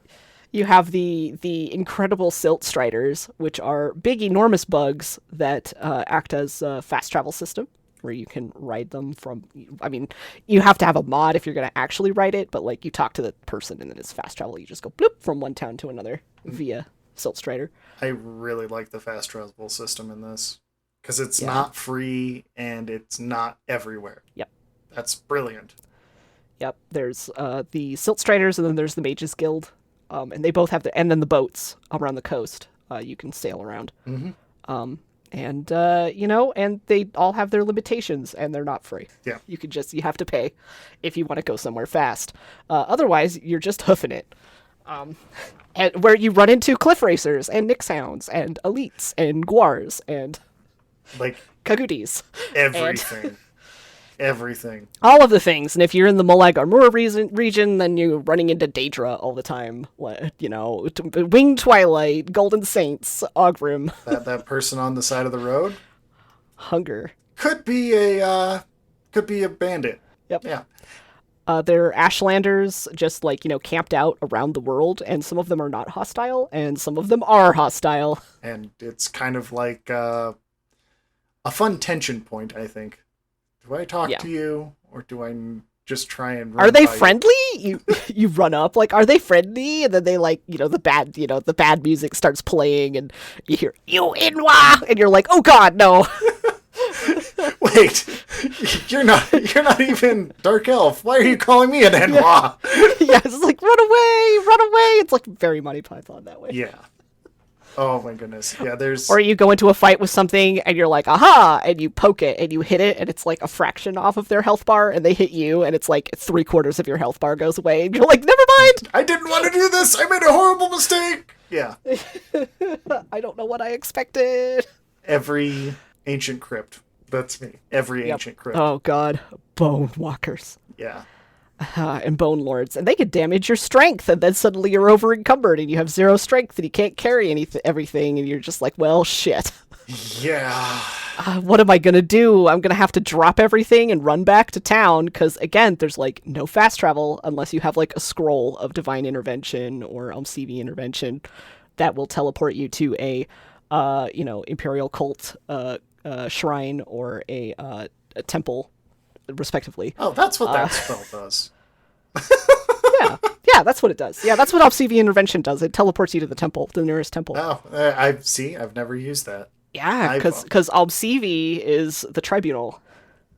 you have the incredible silt striders, which are big, enormous bugs that act as a fast travel system where you can ride them from. I mean, you have to have a mod if you're going to actually ride it, but like you talk to the person and then it's fast travel. You just go bloop from one town to another via silt strider. I really like the fast travel system in this because it's Yeah. not free and it's not everywhere. Yep. That's brilliant. Yep. There's the silt striders and then there's the Mages Guild, and they both have and then the boats around the coast. You can sail around. Mm-hmm. And and they all have their limitations and they're not free. Yeah. You have to pay if you want to go somewhere fast. Otherwise you're just hoofing it. And where you run into cliff racers and Nyx hounds and elites and guars and Like kagutis. everything. Everything. All of the things. And if you're in the Molag Armura region, then you're running into Daedra all the time. Winged Twilight, Golden Saints, Ogrim, That person on the side of the road Hunger. could be a bandit. Yep. Yeah. They're Ashlanders, just camped out around the world, and some of them are not hostile, and some of them are hostile. And it's kind of like a fun tension point, I think. Do I talk Yeah. to you, or do I just try and run Are they by you? friendly? You run up, like, are they friendly? And then they the bad music starts playing, and you hear "You Inwa," and you're like, oh god, no. Wait, you're not even Dark Elf. Why are you calling me an Enwa? Yeah, it's like run away, run away. It's like very Monty Python that way. Yeah. Oh my goodness. Yeah, there's Or you go into a fight with something and you're like, aha, and you poke it and you hit it and it's like a fraction off of their health bar and they hit you and it's like 3/4 of your health bar goes away and you're like, never mind. I didn't want to do this. I made a horrible mistake. Yeah. I don't know what I expected. Every ancient crypt. That's me. Every Yep. ancient crypt. Oh god, bone walkers. Yeah. And bone lords, and they could damage your strength, and then suddenly you're over encumbered, and you have 0 strength, and you can't carry everything, and you're just like, well, shit. Yeah. What am I gonna do? I'm gonna have to drop everything and run back to town, because again, there's like no fast travel unless you have like a scroll of divine intervention or CV intervention that will teleport you to a imperial cult shrine or a temple, respectively. Oh, that's what that spell does. Yeah, that's what it does. Yeah, that's what CV intervention does. It teleports you to the temple, the nearest temple. Oh, I've never used that. Yeah, because CV is the tribunal.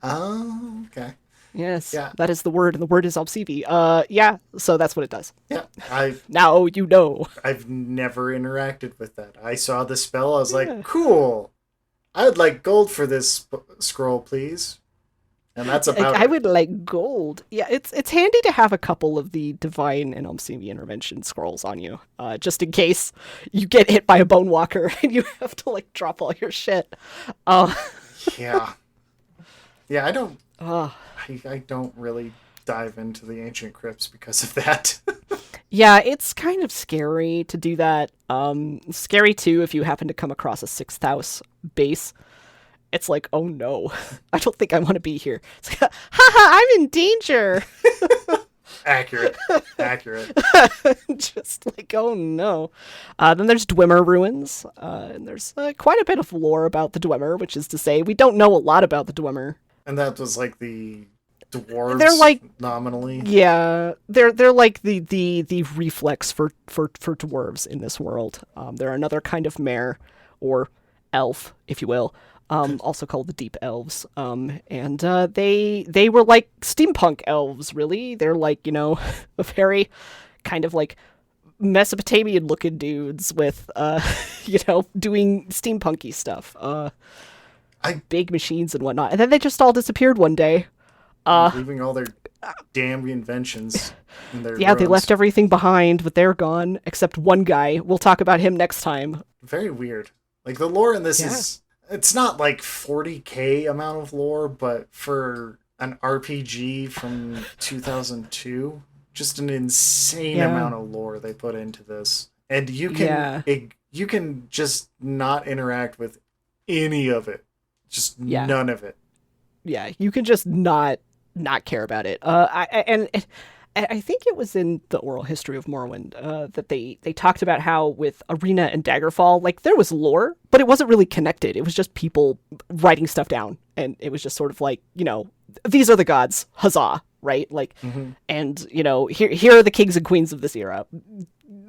Oh, okay. Yes, Yeah. that is the word, and the word is CV. Yeah, so that's what it does. Yeah, I've Now you know. never interacted with that. I saw the spell. I was like, cool. I would like gold for this scroll, please. And that's about I it. would like gold. Yeah, it's handy to have a couple of the divine and CV intervention scrolls on you, just in case you get hit by a bone walker and you have to like drop all your shit. Yeah. Yeah, I don't Uh, I don't really dive into the ancient crypts because of that. Yeah, it's kind of scary to do that. Scary too if you happen to come across a 6th house base. It's like, oh no, I don't think I want to be here. It's like, haha, I'm in danger. Accurate. Accurate. Just like, oh no. Then there's Dwemer ruins, and there's quite a bit of lore about the Dwemer, which is to say, we don't know a lot about the Dwemer. And that was like the dwarves They're like, nominally. yeah, they're like the reflex for dwarves in this world. They're another kind of mare or elf, if you will, also called the deep elves. And they were like steampunk elves, really. They're like, you know, a very kind of like Mesopotamian looking dudes with you know, doing steampunky stuff. I Big machines and whatnot. And then they just all disappeared one day. leaving all their damn inventions in their Yeah, they ruins. left everything behind, but they're gone, except one guy. We'll talk about him next time. Very weird. Like the lore in this Yeah. is it's not like 40k amount of lore, but for an RPG from 2002, just an insane Yeah. amount of lore they put into this. And Yeah. you can just not interact with any of it. Just Yeah. none of it. Yeah, you can just not care about it. I think it was in the oral history of Morrowind that they talked about how with Arena and Daggerfall, like there was lore, but it wasn't really connected. It was just people writing stuff down, and it was just sort of like, you know, these are the gods, huzzah, right? Like, and you know, here are the kings and queens of this era.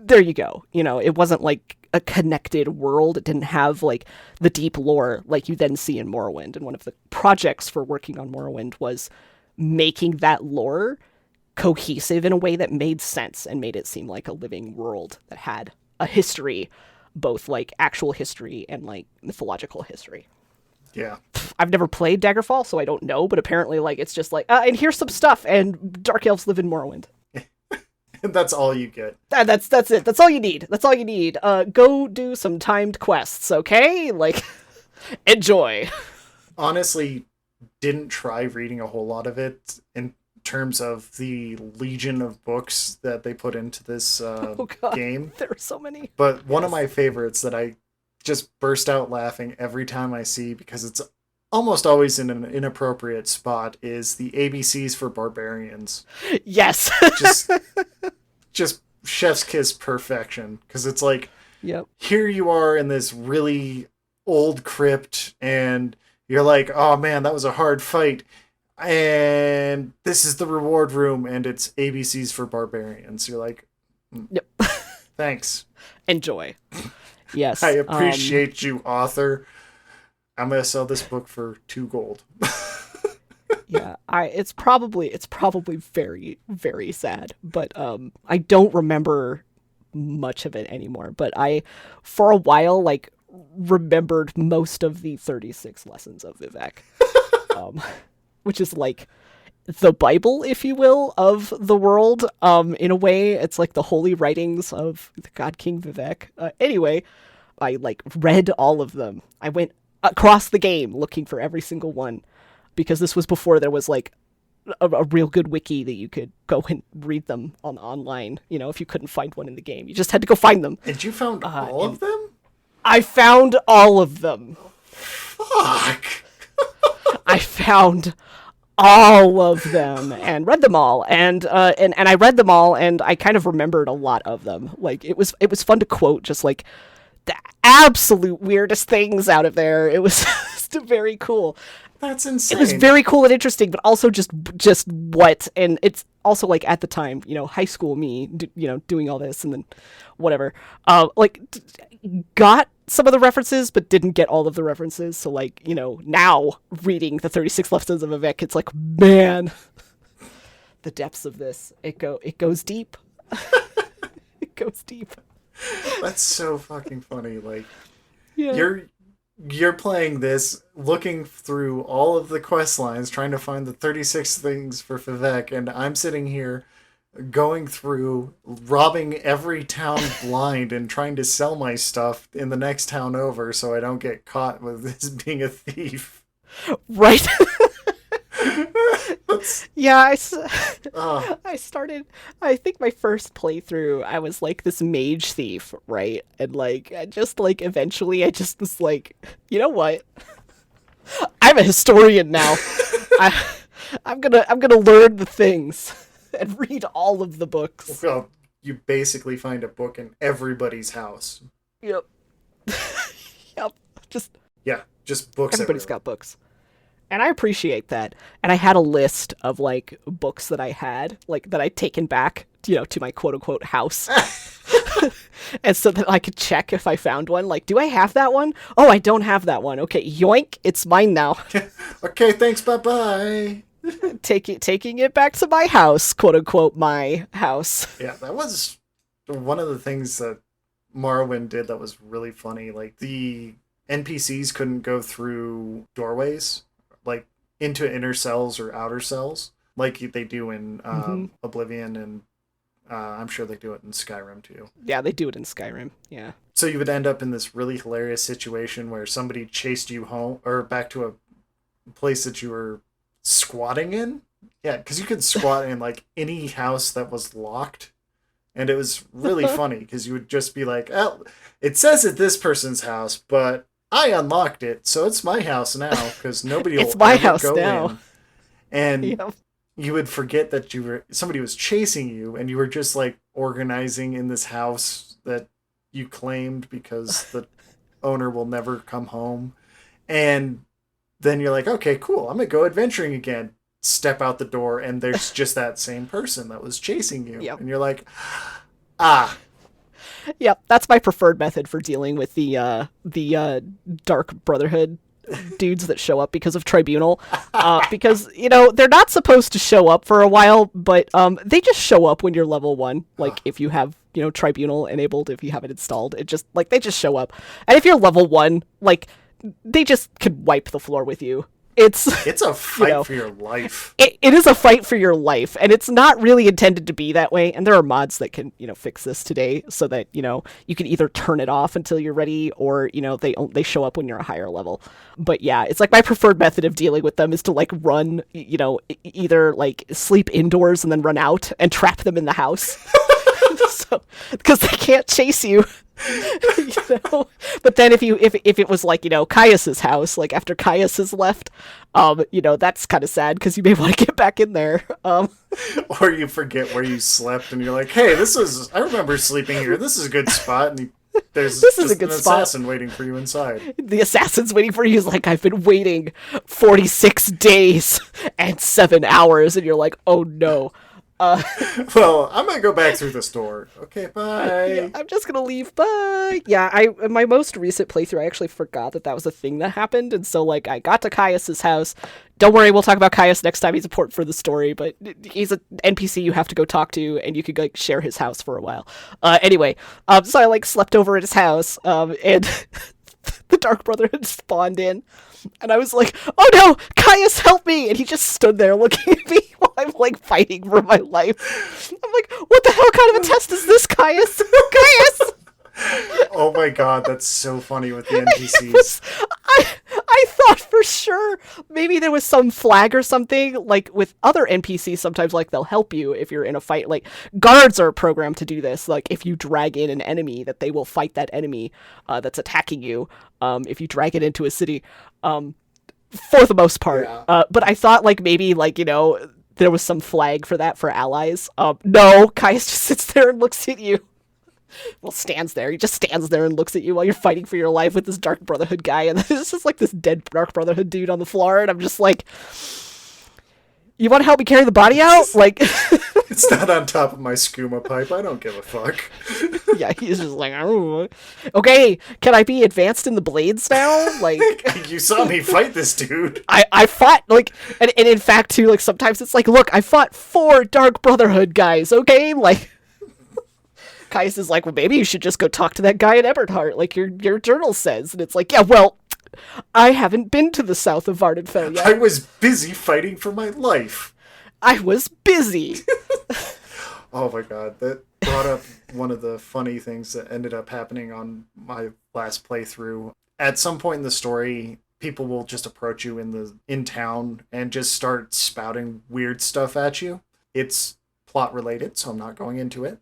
There you go. You know, it wasn't like a connected world. It didn't have like the deep lore like you then see in Morrowind. And one of the projects for working on Morrowind was making that lore cohesive in a way that made sense and made it seem like a living world that had a history, both like actual history and like mythological history. Yeah. I've never played Daggerfall, so I don't know, but apparently like it's just like, and here's some stuff, and Dark Elves live in Morrowind. That's all you get. That's it. That's all you need. That's all you need. Go do some timed quests, okay? Like, enjoy. Honestly, didn't try reading a whole lot of it in terms of the legion of books that they put into this Oh god, game. there are so many. But one of my favorites that I just burst out laughing every time I see because it's almost always in an inappropriate spot is the ABCs for barbarians. Yes. Just just chef's kiss perfection because it's like Yep. here you are in this really old crypt and you're like, oh man, that was a hard fight. And this is the reward room and it's ABCs for barbarians. You're like, Yep. thanks. Enjoy. Yes. I appreciate you, author. I'm gonna sell this book for 2 gold. Yeah. It's probably very, very sad, but I don't remember much of it anymore. But I, for a while, like remembered most of the 36 lessons of Vivek, which is like the Bible, if you will, of the world. In a way, it's like the holy writings of the God King Vivek. Anyway, I like read all of them. I went across the game looking for every single one because this was before there was like a real good wiki that you could go and read them on online. You know, if you couldn't find one in the game, you just had to go find them. And you found all of them? I found all of them. Fuck. I found all of them and read them all, and I read them all, and I kind of remembered a lot of them. Like it was fun to quote just like the absolute weirdest things out of there. It was just very cool. That's insane. It was very cool and interesting, but also just what, and it's also like at the time, you know, high school me, you know, doing all this and then whatever, got some of the references, but didn't get all of the references. So like, you know, now reading the 36 Lessons of Vivek, it's like, man, the depths of this. It goes deep. It goes deep. That's so fucking funny. Like Yeah. you're playing this, looking through all of the quest lines, trying to find the 36 things for Vivek, and I'm sitting here going through, robbing every town blind and trying to sell my stuff in the next town over so I don't get caught with this being a thief. Right. Yeah, Oh, I started, I think my first playthrough, I was like this mage thief, right? And like, I just like, eventually I just was like, you know what? I'm a historian now. I'm gonna learn the things and read all of the books. well, you basically find a book in everybody's house. Yep. Yep. Just, Yeah, just books everybody's everywhere. got books. And I appreciate that. And I had a list of like books that I had, like that I'd taken back, to my quote unquote house. And so that I could check if I found one. Like, do I have that one? Oh, I don't have that one. Okay, yoink, it's mine now. Okay, thanks, bye-bye. Taking it back to my house, quote unquote, my house. Yeah, that was one of the things that Morrowind did that was really funny. Like, the NPCs couldn't go through doorways, like into inner cells or outer cells, like they do in Oblivion, and I'm sure they do it in Skyrim too. Yeah, they do it in Skyrim. Yeah. So you would end up in this really hilarious situation where somebody chased you home or back to a place that you were squatting in. Yeah, because you could squat in like any house that was locked. And it was really funny because you would just be like, oh, it says it's this person's house, but I unlocked it, so it's my house now because nobody will it's my ever house go now. in. And Yep. you would forget that somebody was chasing you, and you were just like organizing in this house that you claimed because the owner will never come home. And then you're like, okay, cool, I'm gonna go adventuring again. Step out the door, and there's just that same person that was chasing you. Yep. And you're like, ah. Yep, that's my preferred method for dealing with the Dark Brotherhood dudes that show up because of Tribunal. Because, they're not supposed to show up for a while, but they just show up when you're level 1. Like, if you have, Tribunal enabled, if you have it installed, they just show up. And if you're level 1, like, they just could wipe the floor with you. It's a fight for your life. It is a fight for your life, and it's not really intended to be that way. And there are mods that can, fix this today so that, you can either turn it off until you're ready, or, they show up when you're a higher level. But yeah, it's like my preferred method of dealing with them is to like run, either like sleep indoors and then run out and trap them in the house. So, because they can't chase you. But then if it was like Caius's house, like after Caius has left, that's kind of sad because you may want to get back in there. Or you forget where you slept and you're like, hey, I remember sleeping here, this is a good spot, and there's this is a good assassin waiting for you inside. The assassin's waiting for you. He's like, I've been waiting 46 days and 7 hours, and you're like, oh no. Well, I'm gonna go back through this door. Okay, bye. Yeah, I'm just gonna leave. Bye. Yeah, in my most recent playthrough, I actually forgot that was a thing that happened, and so like I got to Caius's house. Don't worry, we'll talk about Caius next time. He's important for the story, but he's an NPC you have to go talk to, and you could like share his house for a while. Anyway, so I like slept over at his house, and the Dark Brotherhood spawned in. And I was like, oh no, Caius, help me! And he just stood there looking at me while I'm like fighting for my life. I'm like, what the hell kind of a test is this, Caius? Caius! Oh my god, that's so funny with the NPCs. I thought for sure maybe there was some flag or something. Like with other NPCs, sometimes like they'll help you if you're in a fight. Like guards are programmed to do this. Like if you drag in an enemy, that they will fight that enemy that's attacking you. If you drag it into a city, for the most part. Yeah. But I thought like maybe like there was some flag for that for allies. No, Caius just sits there and looks at you. Well, stands there. He just stands there and looks at you while you're fighting for your life with this Dark Brotherhood guy, and there's just like this dead Dark Brotherhood dude on the floor, and I'm just like, you want to help me carry the body out? Like, it's not on top of my skooma pipe. I don't give a fuck. Yeah, he's just like, oh, okay, can I be advanced in the blades now? Like, you saw me fight this dude. I fought like, and in fact too, like sometimes it's like, look, I fought 4 Dark Brotherhood guys. Okay, like. Caius is like, well, maybe you should just go talk to that guy in Eberhard, like your journal says. And it's like, yeah, well, I haven't been to the south of Vardenfell yet. I was busy fighting for my life. I was busy. Oh my god, that brought up one of the funny things that ended up happening on my last playthrough. At some point in the story, people will just approach you in town and just start spouting weird stuff at you. It's plot related, so I'm not going into it.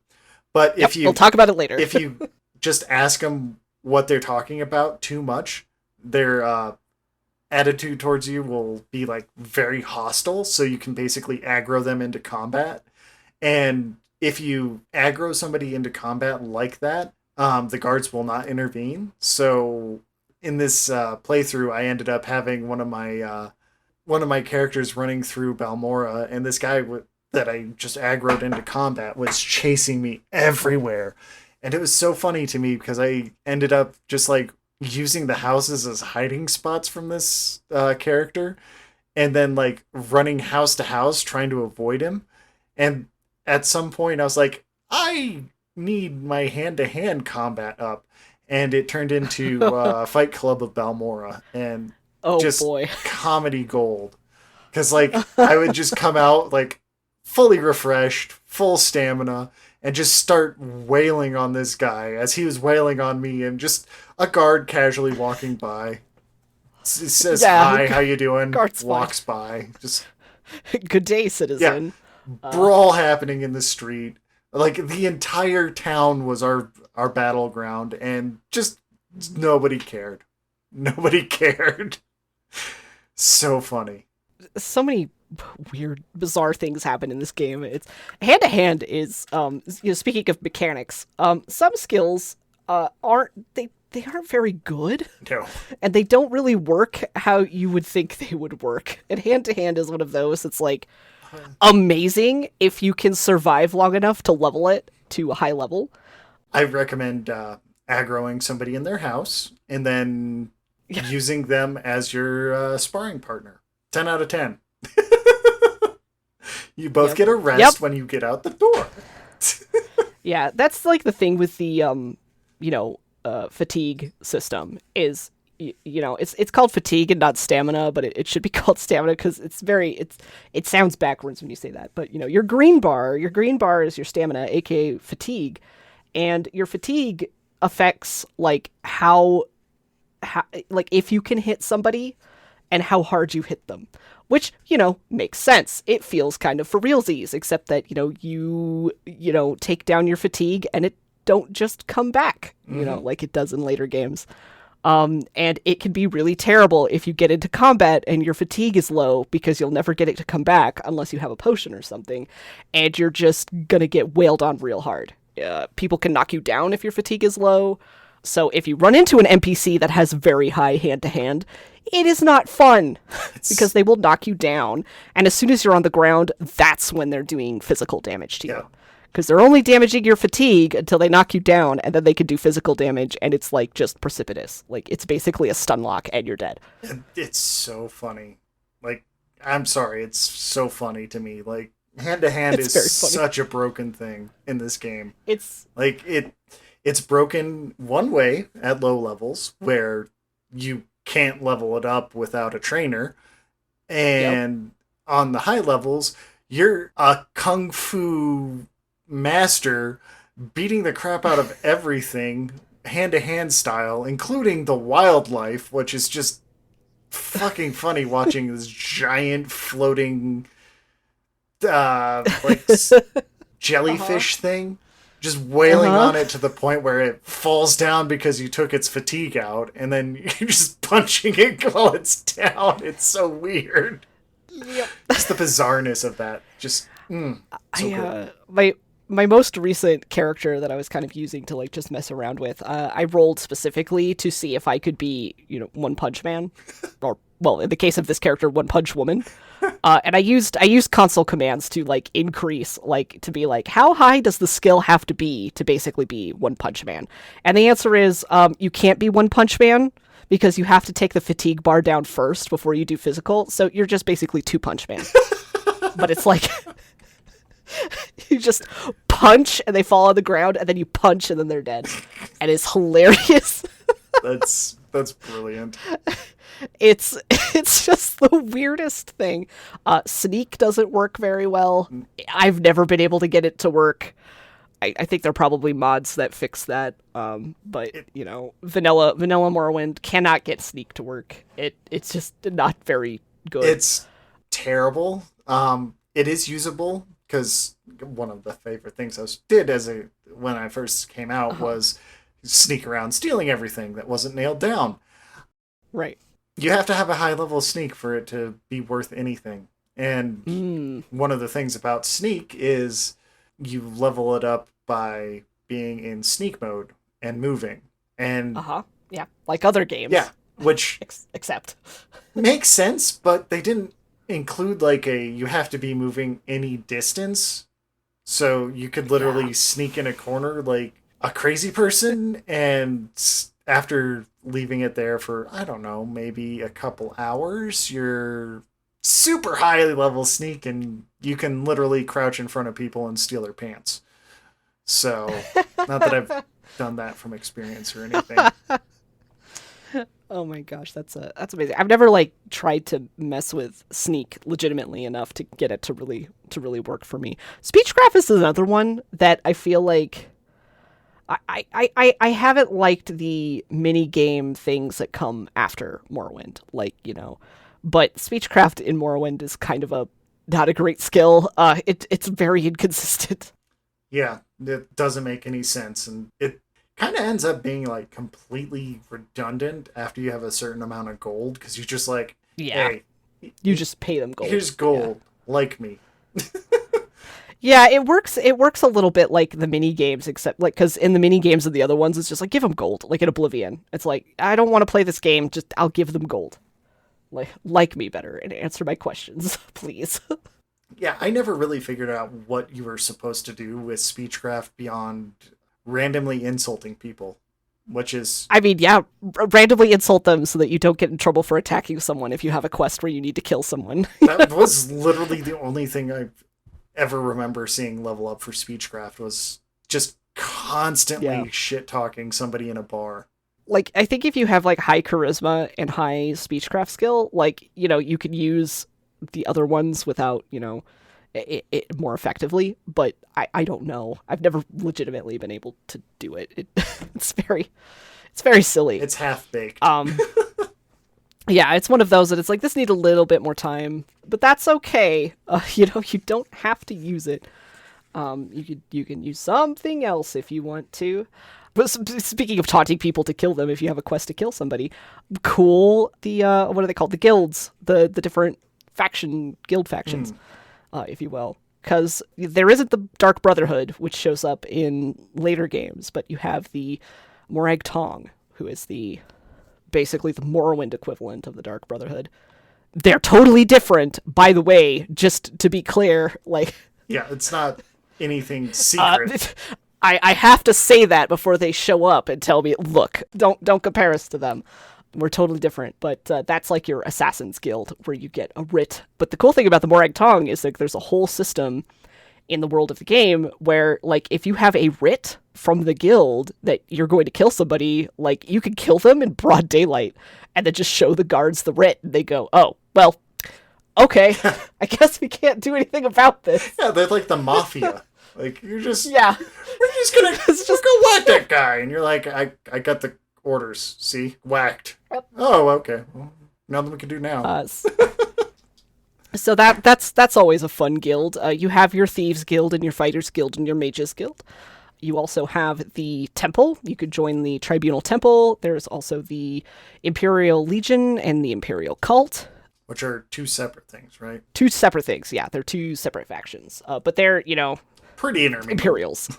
But if we'll talk about it later. If you just ask them what they're talking about too much, their attitude towards you will be like very hostile. So you can basically aggro them into combat. And if you aggro somebody into combat like that, the guards will not intervene. So in this playthrough, I ended up having one of my one of my characters running through Balmora, and this guy that I just aggroed into combat was chasing me everywhere. And it was so funny to me because I ended up just like using the houses as hiding spots from this character, and then like running house to house trying to avoid him. And at some point, I was like, I need my hand to hand combat up. And it turned into Fight Club of Balmora, and Oh just boy. comedy gold. Because like I would just come out like fully refreshed, full stamina, and just start wailing on this guy as he was wailing on me, and just a guard casually walking by. Says Yeah, hi, how you doing? guard's Walks by. Just Good day, yeah, citizen. brawl happening in the street. Like the entire town was our battleground, and just nobody cared. Nobody cared. So funny. So many weird, bizarre things happen in this game. It's hand to hand is speaking of mechanics, some skills they aren't very good, No. and they don't really work how you would think they would work. And hand to hand is one of those. It's like amazing if you can survive long enough to level it to a high level. I recommend aggroing somebody in their house and then using them as your sparring partner. 10 out of 10. You both get a rest when you get out the door. Yeah, that's like the thing with the fatigue system is it's called fatigue and not stamina, but it should be called stamina because it sounds backwards when you say that. But your green bar is your stamina, aka fatigue, and your fatigue affects like how like if you can hit somebody and how hard you hit them, which makes sense. It feels kind of for realsies, except that you take down your fatigue and it don't just come back, like it does in later games. And it can be really terrible if you get into combat and your fatigue is low because you'll never get it to come back unless you have a potion or something, and you're just gonna get wailed on real hard. People can knock you down if your fatigue is low. So if you run into an NPC that has very high hand-to-hand, it is not fun because they will knock you down. And as soon as you're on the ground, that's when they're doing physical damage to you. Because they're only damaging your fatigue until they knock you down, and then they can do physical damage, and it's like just precipitous. Like it's basically a stun lock, and you're dead. It's so funny. Like, I'm sorry, it's so funny to me. Like, hand-to-hand is such a broken thing in this game. It's like it's broken one way at low levels where you can't level it up without a trainer, and on the high levels you're a kung fu master beating the crap out of everything hand-to-hand style, including the wildlife, which is just fucking funny watching this giant floating like jellyfish thing just wailing on it to the point where it falls down because you took its fatigue out, and then you're just punching it while it's down. It's so weird. Yep. Just the bizarreness of that. Just so cool. My most recent character that I was kind of using to like just mess around with, I rolled specifically to see if I could be, One Punch Man, or well, in the case of this character, One Punch Woman. And I used console commands to like increase, like to be like, how high does the skill have to be to basically be One Punch Man? And the answer is, you can't be One Punch Man because you have to take the fatigue bar down first before you do physical. So you're just basically Two Punch Man. But it's like you just punch and they fall on the ground, and then you punch and then they're dead, and it's hilarious. That's brilliant. It's just the weirdest thing. Sneak doesn't work very well. I've never been able to get it to work. I think there are probably mods that fix that. But vanilla Morrowind cannot get Sneak to work. It's just not very good. It's terrible. It is usable because one of the favorite things I did when I first came out was sneak around stealing everything that wasn't nailed down. Right. You have to have a high level of sneak for it to be worth anything. And one of the things about sneak is you level it up by being in sneak mode and moving. And yeah, like other games. Yeah. which Except. makes sense, but they didn't include like a you have to be moving any distance. So you could Yeah. literally sneak in a corner like a crazy person, and after leaving it there for, I don't know, maybe a couple hours, you're super high level sneak and you can literally crouch in front of people and steal their pants. So, not that I've done that from experience or anything. Oh my gosh, that's amazing. I've never like tried to mess with Sneak legitimately enough to get it to really work for me. Speechcraft is another one that I feel like I haven't liked the mini game things that come after Morrowind, like, but Speechcraft in Morrowind is kind of a not a great skill. It's very inconsistent. Yeah, it doesn't make any sense, and it kind of ends up being like completely redundant after you have a certain amount of gold because you're just like, Yeah, hey, you just pay them gold. here's Yeah. gold, like me. Yeah, it works. It works a little bit like the mini games, except like because in the mini games of the other ones, it's just like give them gold, like in Oblivion. It's like I don't want to play this game, just I'll give them gold. Like me better and answer my questions, please. Yeah, I never really figured out what you were supposed to do with speechcraft beyond randomly insulting people, which is I mean, yeah, randomly insult them so that you don't get in trouble for attacking someone if you have a quest where you need to kill someone. that was literally the only thing I ever remember seeing level up for speechcraft was just Yeah. constantly shit talking somebody in a bar. Like I think if you have like high charisma and high speechcraft skill, like, you can use the other ones without, it more effectively, but I don't know. I've never legitimately been able to do it. It's very silly. It's half baked. Um yeah, it's one of those that it's like this need a little bit more time, but that's okay. You don't have to use it. You can use something else if you want to. But speaking of taunting people to kill them, if you have a quest to kill somebody, cool. The what are they called? The guilds, the different guild factions, Mm. if you will. Because there isn't the Dark Brotherhood, which shows up in later games, but you have the Morag Tong, who is the basically the Morrowind equivalent of the Dark Brotherhood. They're totally different, by the way, just to be clear. Like, Yeah, it's not anything uh, secret. I have to say that before they show up and tell me, look, don't compare us to them. We're totally different, but that's like your Assassin's Guild, where you get a writ. But the cool thing about the Morag Tong is that there's a whole system in the world of the game where, like, if you have a writ from the guild that you're going to kill somebody, like, you can kill them in broad daylight and then just show the guards the writ, and they go, oh, well, okay, I guess we can't do anything about this. Yeah, they're like the mafia. Like you're just Yeah, we're just gonna it's we're just gonna whack that guy, and you're like, I got the orders. See, whacked. Oh, okay. Well, nothing we can do now. uh, so that's always a fun guild. You have your thieves guild and your fighters guild and your mages guild. You also have the temple. You could join the tribunal temple. There's also the Imperial Legion and the Imperial Cult. Which are two separate things, right? Two separate things. Yeah, they're two separate factions. But they're, Pretty intermingled. Imperials.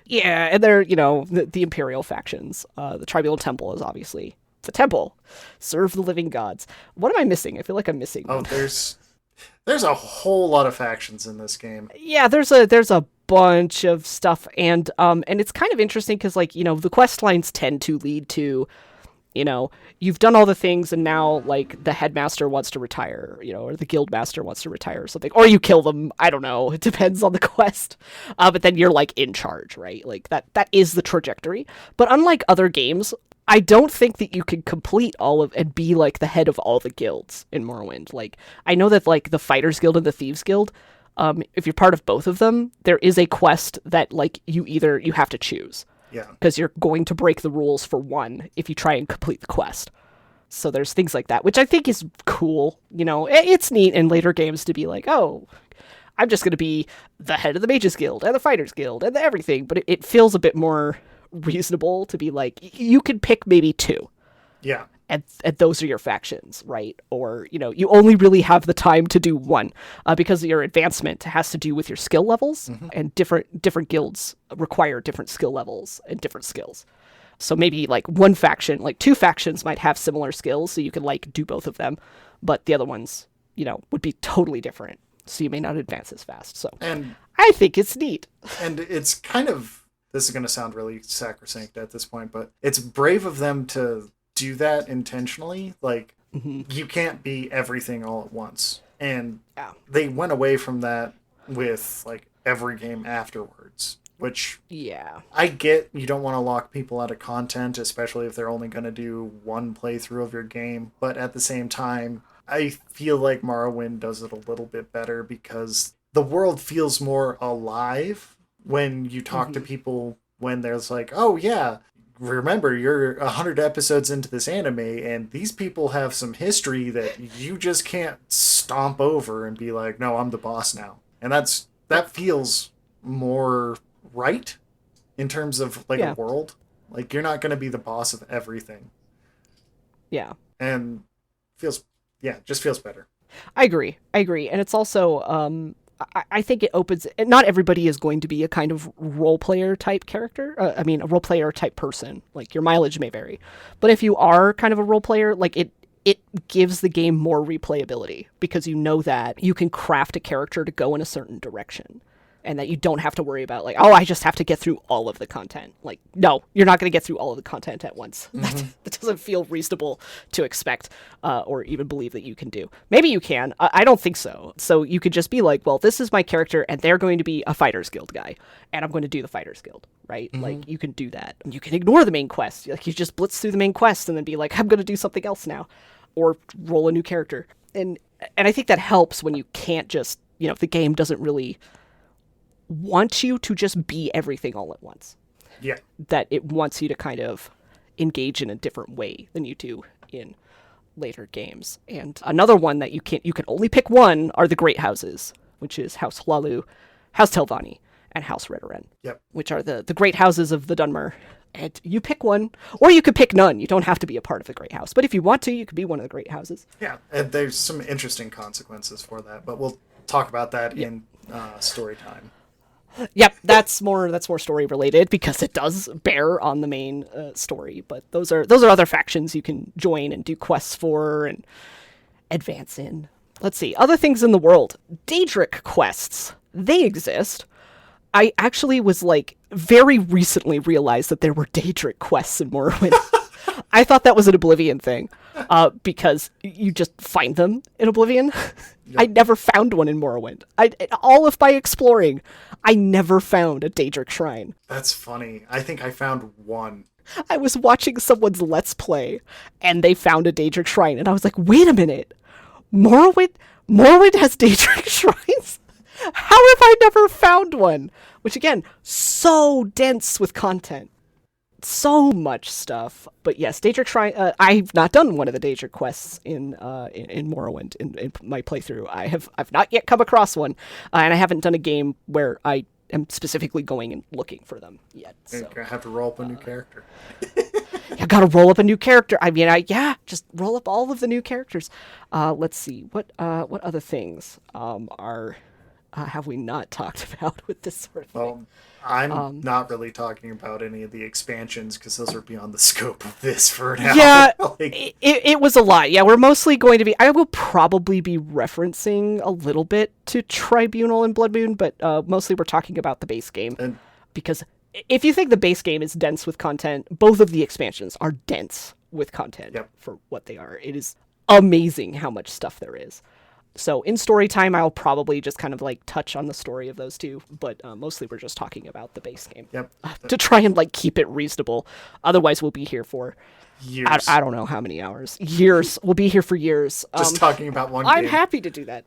Yeah, and they're, the Imperial factions. The Tribunal Temple is obviously the temple. Serve the living gods. What am I missing? I feel like I'm missing Oh, one. there's a whole lot of factions in this game. Yeah, there's a bunch of stuff, and it's kind of interesting because, like, the quest lines tend to lead to, you've done all the things and now, like, the headmaster wants to retire, or the guild master wants to retire or something, or you kill them. I don't know, it depends on the quest. But then you're, like, in charge, right? Like, that is the trajectory. But unlike other games, I don't think that you can complete all of and be like the head of all the guilds in Morrowind. Like, I know that, like, the Fighters Guild and the Thieves Guild, if you're part of both of them, there is a quest that, like, you have to choose Yeah. because you're going to break the rules for one if you try and complete the quest. So there's things like that, which I think is cool. It's neat in later games to be like, oh, I'm just going to be the head of the Mages Guild and the Fighters Guild and everything. But it feels a bit more reasonable to be like, you could pick maybe two. Yeah. And those are your factions, right? Or, you only really have the time to do one because your advancement has to do with your skill levels, Mm-hmm. and different guilds require different skill levels and different skills. So maybe like one faction, like two factions might have similar skills, so you could like do both of them, but the other ones, would be totally different. So you may not advance as fast. So And I think it's neat. and it's kind of, this is going to sound really sacrosanct at this point, but it's brave of them to do that intentionally. Like, you can't be everything all at once. And they went away from that with like every game afterwards, which I get. You don't want to lock people out of content, especially if they're only going to do one playthrough of your game. But at the same time, I feel like Morrowind does it a little bit better because the world feels more alive when you talk to people, when there's like, oh yeah, remember you're 100 episodes into this anime and these people have some history that you just can't stomp over and be like, no, I'm the boss now. And that feels more right in terms of like a world. Like, you're not going to be the boss of everything. Yeah. And just feels better. I agree. And it's also, I think it opens, not everybody is going to be a kind of role player type character. A role player type person. Like, your mileage may vary. But if you are kind of a role player, like it gives the game more replayability because you know that you can craft a character to go in a certain direction. And that you don't have to worry about, like, oh, I just have to get through all of the content. Like, no, you're not going to get through all of the content at once. That doesn't feel reasonable to expect or even believe that you can do. Maybe you can. I don't think so. So you could just be like, well, this is my character, and they're going to be a Fighters Guild guy, and I'm going to do the Fighters Guild, right? Like, you can do that. You can ignore the main quest. Like, you just blitz through the main quest and then be like, I'm going to do something else now. Or roll a new character. And I think that helps when you can't just, the game doesn't really want you to just be everything all at once. Yeah. That it wants you to kind of engage in a different way than you do in later games. And another one that you can only pick one are the Great Houses, which is House Hlalu, House Telvanni, and House Redoran. Yep. Which are the great houses of the Dunmer. And you pick one, or you could pick none. You don't have to be a part of the Great House. But if you want to, you could be one of the Great Houses. Yeah, and there's some interesting consequences for that, but we'll talk about that in story time. Yep, that's more story related because it does bear on the main story. But those are other factions you can join and do quests for and advance in. Let's see, other things in the world. Daedric quests, they exist. I actually was like very recently realized that there were Daedric quests in Morrowind. I thought that was an Oblivion thing because you just find them in Oblivion. Yep. I never found one in Morrowind. All of my exploring, I never found a Daedric shrine. That's funny. I think I found one. I was watching someone's Let's Play, and they found a Daedric shrine, and I was like, wait a minute. Morrowind has Daedric shrines? How have I never found one? Which, again, so dense with content. So much stuff. But yes, Daedric Shrine, I've not done one of the Daedric quests in Morrowind in my playthrough. I've not yet come across one, and I haven't done a game where I am specifically going and looking for them yet. So I have to roll up a new character. I gotta roll up a new character. I mean, just roll up all of the new characters. Let's see, what other things have we not talked about with this sort of thing? Well, I'm not really talking about any of the expansions because those are beyond the scope of this for now. Yeah, it was a lot. Yeah, we're mostly going to be... I will probably be referencing a little bit to Tribunal and Blood Moon, but mostly we're talking about the base game. Because if you think the base game is dense with content, both of the expansions are dense with content for what they are. It is amazing how much stuff there is. So in story time, I'll probably just kind of like touch on the story of those two, but mostly we're just talking about the base game to try and like keep it reasonable. Otherwise, we'll be here for years. I don't know how many hours. Years. We'll be here for years. Just talking about one game. I'm happy to do that.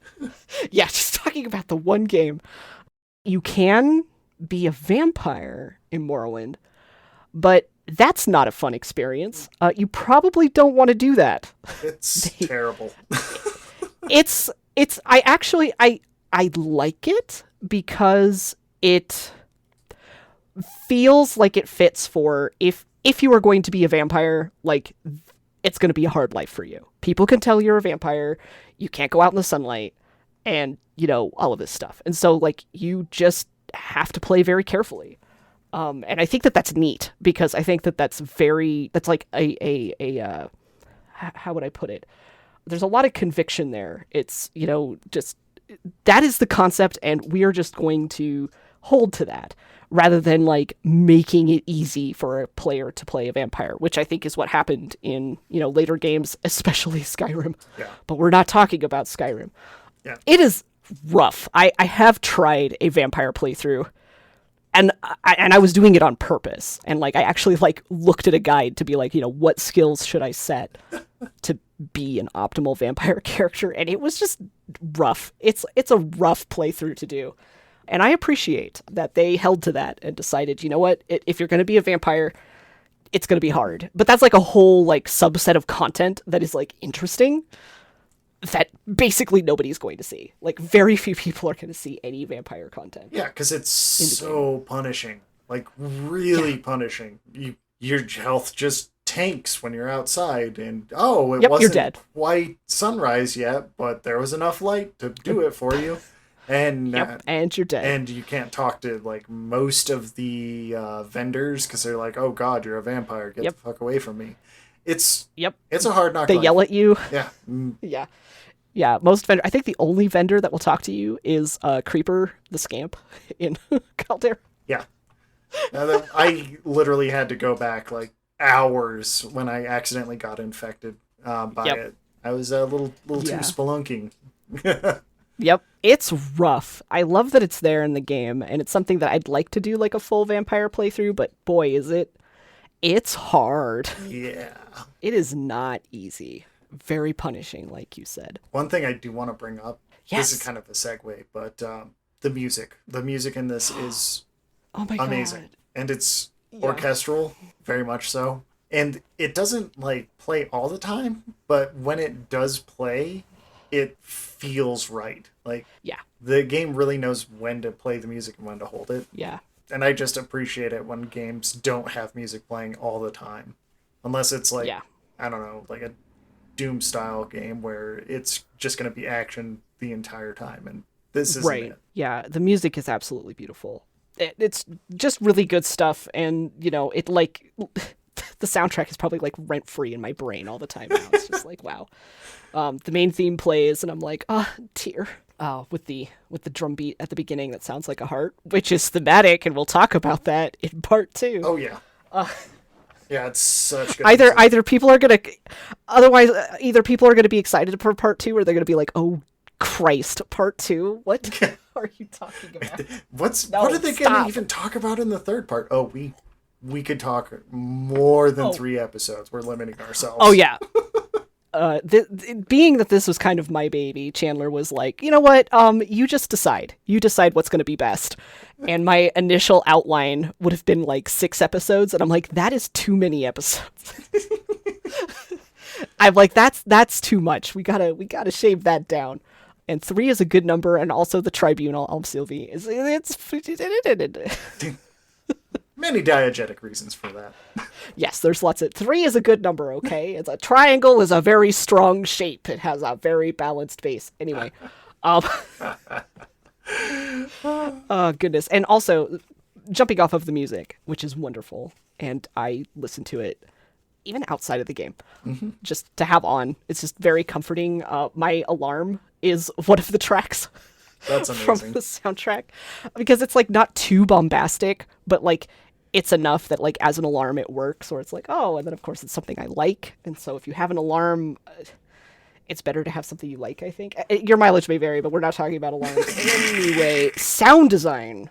Yeah, just talking about the one game. You can be a vampire in Morrowind, but that's not a fun experience. You probably don't want to do that. It's terrible. I like it because it feels like it fits for if you are going to be a vampire, like it's going to be a hard life for you. People can tell you're a vampire, you can't go out in the sunlight, and all of this stuff. And so like you just have to play very carefully. And I think that that's neat because I think that that's like how would I put it? There's a lot of conviction there. It's, just that is the concept and we are just going to hold to that rather than like making it easy for a player to play a vampire, which I think is what happened in, later games, especially Skyrim. Yeah. But we're not talking about Skyrim. Yeah. It is rough. I have tried a vampire playthrough and I was doing it on purpose. And like, I actually like looked at a guide to be like, what skills should I set to be an optimal vampire character? And it was just rough. It's a rough playthrough to do. And I appreciate that they held to that and decided, you know what, if you're going to be a vampire, it's going to be hard. But that's like a whole like subset of content that is like interesting that basically nobody's going to see. Like very few people are going to see any vampire content. Yeah, because it's so punishing. Like really punishing. Your health just tanks when you're outside, and it wasn't you're dead. Quite sunrise yet, but there was enough light to do it for you. And and you're dead. And you can't talk to like most of the vendors because they're like, "Oh God, you're a vampire! Get the fuck away from me!" It's a hard knock. They yell at you. Yeah. Yeah. Most vendor. I think the only vendor that will talk to you is Creeper the Scamp in Caldera. Yeah. I literally had to go back like hours when I accidentally got infected by it. I was a little too spelunking. Yep. It's rough. I love that it's there in the game, and it's something that I'd like to do like a full vampire playthrough, but boy, is it. It's hard. Yeah. It is not easy. Very punishing, like you said. One thing I do want to bring up, this is kind of a segue, but the music. The music in this is amazing. God. And it's orchestral, very much so. And it doesn't like play all the time, but when it does play, it feels right. Like, the game really knows when to play the music and when to hold it. Yeah. And I just appreciate it when games don't have music playing all the time. Unless it's like, I don't know, like a Doom style game where it's just going to be action the entire time. And this isn't it. Yeah, the music is absolutely beautiful. It's just really good stuff. And, it like... the soundtrack is probably like rent free in my brain all the time now. It's just like, wow. The main theme plays and I'm like, tear. With the drum beat at the beginning that sounds like a heart, which is thematic, and we'll talk about that in part 2. Oh yeah. Yeah, it's such good. Either people are gonna be excited for part 2, or they're gonna be like, oh Christ, part 2? What are you talking about? What are they gonna even talk about in the third part? Oh, we could talk more than 3 episodes. We're limiting ourselves. Oh yeah. Being that this was kind of my baby, Chandler was like, you know what? You just decide. You decide what's going to be best. And my initial outline would have been like 6 episodes, and I'm like, that is too many episodes. I'm like, that's too much. We gotta shave that down. And 3 is a good number, and also the Tribunal Sylvie is many diegetic reasons for that. Yes, there's lots of... 3 is a good number, okay? It's a triangle is a very strong shape. It has a very balanced base. Anyway. Oh, goodness. And also, jumping off of the music, which is wonderful, and I listen to it even outside of the game, just to have on. It's just very comforting. My alarm is one of the tracks. That's amazing. From the soundtrack, because it's like not too bombastic, but like it's enough that like as an alarm it works, or it's like, oh, and then of course it's something I like. And so if you have an alarm, it's better to have something you like, I think. Your mileage may vary, but we're not talking about alarms. Anyway, sound design.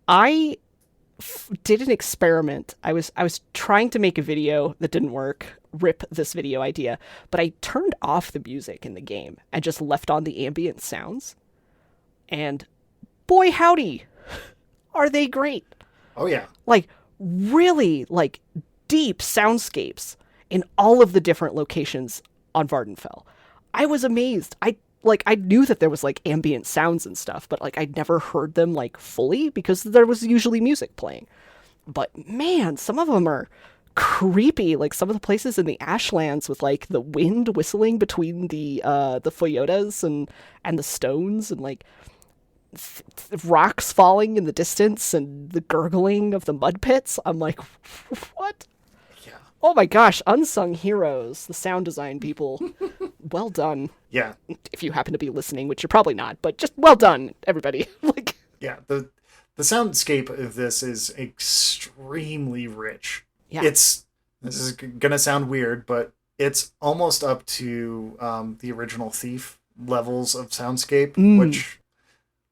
I did an experiment. I was trying to make a video that didn't work. Rip this video idea. But I turned off the music in the game and just left on the ambient sounds. And boy howdy, are they great. Oh yeah. Like really like deep soundscapes in all of the different locations on Vardenfell. I was amazed. I knew that there was like ambient sounds and stuff, but like I'd never heard them like fully because there was usually music playing. But man, some of them are creepy. Like some of the places in the Ashlands with like the wind whistling between the Foyotas and the stones, and like rocks falling in the distance and the gurgling of the mud pits. I'm like, what? Yeah. Oh my gosh, unsung heroes, the sound design people. Well done. Yeah. If you happen to be listening, which you're probably not, but just well done, everybody. Like, yeah, the soundscape of this is extremely rich. Yeah. This is gonna sound weird, but it's almost up to the original Thief levels of soundscape, which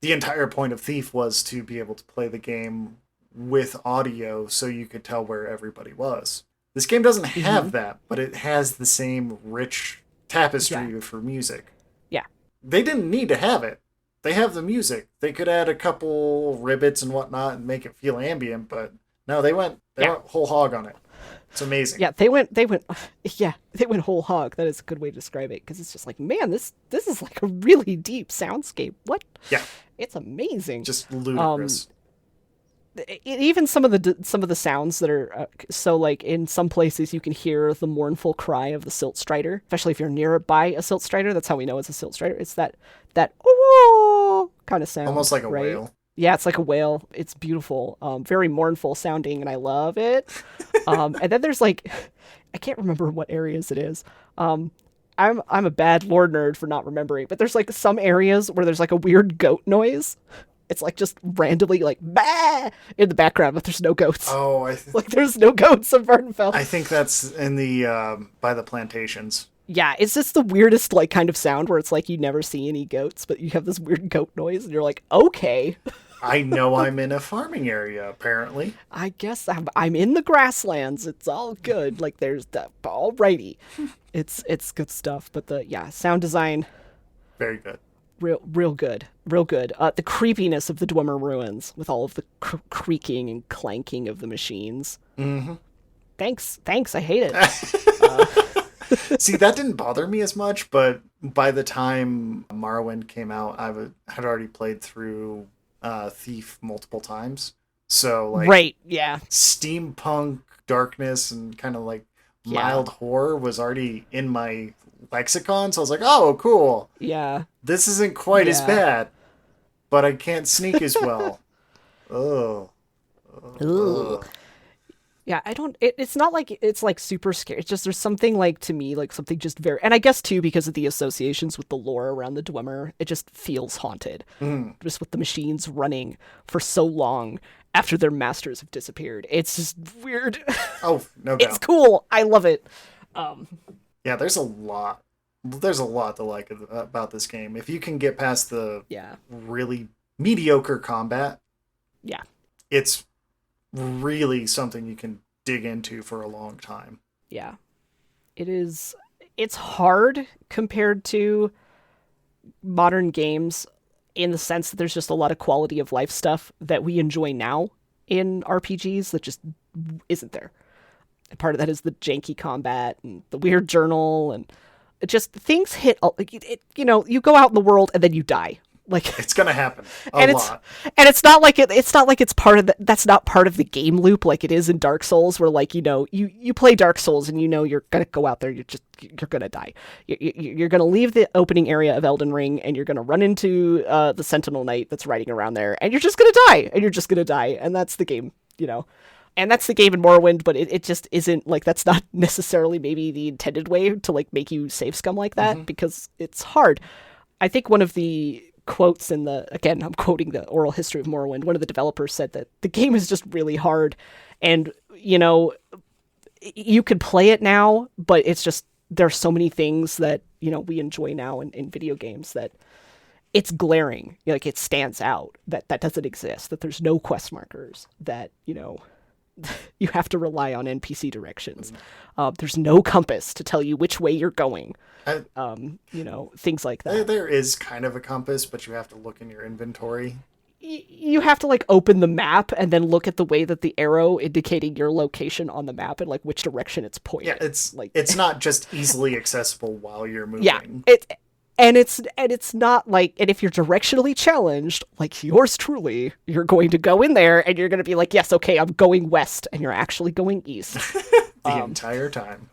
the entire point of Thief was to be able to play the game with audio so you could tell where everybody was. This game doesn't have that, but it has the same rich tapestry for music. Yeah. They didn't need to have it. They have the music. They could add a couple ribbits and whatnot and make it feel ambient, but no, they went whole hog on it. It's amazing. Yeah, they went whole hog. That is a good way to describe it, because it's just like, man, this is like a really deep soundscape. What? Yeah. It's amazing. Just ludicrous. Even some of the sounds that are so, like, in some places you can hear the mournful cry of the silt strider, especially if you're nearby a silt strider. That's how we know it's a silt strider. It's that ooh kind of sound, almost like a right? whale. Yeah, it's like a whale. It's beautiful, very mournful sounding, and I love it. And then there's, like, I can't remember what areas it is. I'm a bad lore nerd for not remembering, but there's, like, some areas where there's, like, a weird goat noise. It's like just randomly like bah in the background, but there's no goats. Oh, like there's no goats in Vardenfell. I think that's in the by the plantations. Yeah, it's just the weirdest like kind of sound where it's like you never see any goats, but you have this weird goat noise, and you're like, okay. I know I'm in a farming area. Apparently, I guess I'm in the grasslands. It's all good. Like there's the alrighty. It's good stuff. But the sound design, very good. Real good. The creepiness of the Dwemer ruins with all of the creaking and clanking of the machines. Mm-hmm. Thanks. I hate it. See, that didn't bother me as much, but by the time Morrowind came out, I had already played through Thief multiple times. So, like, right, yeah. Steampunk darkness and kind of like mild horror was already in my lexicon, so I was like, oh, cool. Yeah. This isn't quite as bad, but I can't sneak as well. Oh. Yeah, I don't, it's not like it's like super scary. It's just, there's something like, to me, like something just very, and I guess too, because of the associations with the lore around the Dwemer, it just feels haunted. Just with the machines running for so long after their masters have disappeared. It's just weird. Oh, no doubt. It's cool. I love it. Yeah, there's a lot to like about this game. If you can get past the really mediocre combat, it's really something you can dig into for a long time. Yeah. It's hard compared to modern games in the sense that there's just a lot of quality of life stuff that we enjoy now in RPGs that just isn't there. And part of that is the janky combat and the weird journal, and it just, things hit, you go out in the world and then you die. Like, it's gonna happen a lot, and it's not like it's part of that's not part of the game loop like it is in Dark Souls, where, like, you play Dark Souls and you're gonna go out there, you're gonna die. You're gonna leave the opening area of Elden Ring and you're gonna run into the Sentinel Knight that's riding around there, and you're just gonna die, and that's the game, And that's the game in Morrowind, but it just isn't, like, that's not necessarily maybe the intended way to, like, make you save scum like that, because it's hard. I think one of the quotes in again, I'm quoting the oral history of Morrowind, one of the developers said that the game is just really hard, and, you could play it now, but it's just, there's so many things that, we enjoy now in video games that it's glaring, like, it stands out, that doesn't exist, that there's no quest markers, that, you have to rely on NPC directions. There's no compass to tell you which way you're going. Things like that. There is kind of a compass, but you have to look in your inventory. You have to, like, open the map and then look at the way that the arrow indicating your location on the map and, like, which direction it's pointing. Yeah, it's not just easily accessible while you're moving. Yeah, it's not like, and if you're directionally challenged, like yours truly, you're going to go in there and you're going to be like, yes, okay, I'm going west, and you're actually going east. The entire time.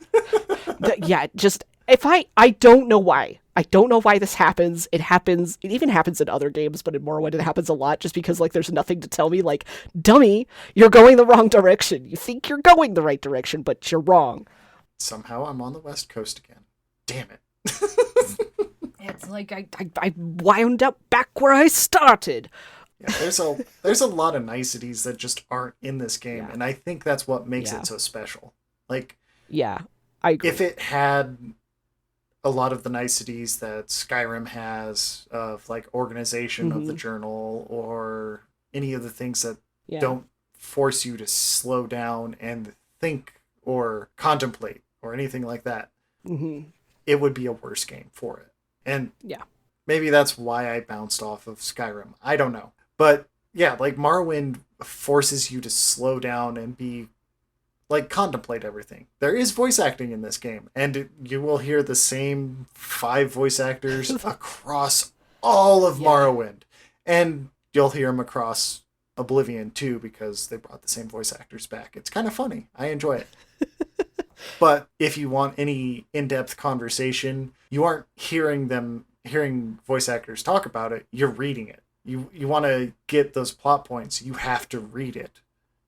Just If I don't know why. I don't know why this happens. It even happens in other games, but in Morrowind it happens a lot just because like there's nothing to tell me like, dummy, you're going the wrong direction. You think you're going the right direction, but you're wrong. Somehow I'm on the West Coast again. Damn it. It's like I wound up back where I started. Yeah, there's a lot of niceties that just aren't in this game, and I think that's what makes it so special. Like, yeah, I agree. If it had a lot of the niceties that Skyrim has of like organization of the journal or any of the things that don't force you to slow down and think or contemplate or anything like that, it would be a worse game for it. And maybe that's why I bounced off of Skyrim. I don't know. But yeah, like Morrowind forces you to slow down and be like contemplate everything. There is voice acting in this game, and you will hear the same 5 voice actors across all of Morrowind. And you'll hear them across Oblivion too, because they brought the same voice actors back. It's kind of funny. I enjoy it. But if you want any in-depth conversation, you aren't hearing voice actors talk about it, you're reading it. You want to get those plot points, you have to read it.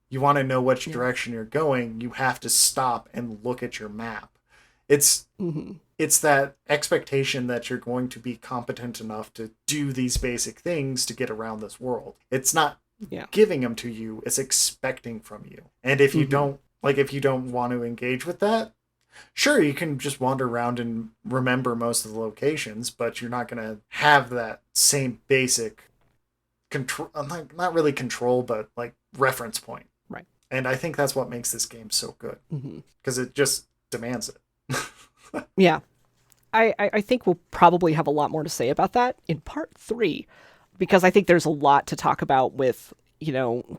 You want to know which direction you're going, you have to stop and look at your map. It's that expectation that you're going to be competent enough to do these basic things to get around this world. It's not giving them to you, it's expecting from you. And if you don't want to engage with that, sure, you can just wander around and remember most of the locations, but you're not going to have that same basic control, not really control, but like reference point. Right. And I think that's what makes this game so good, because it just demands it. Yeah. I think we'll probably have a lot more to say about that in part 3, because I think there's a lot to talk about with,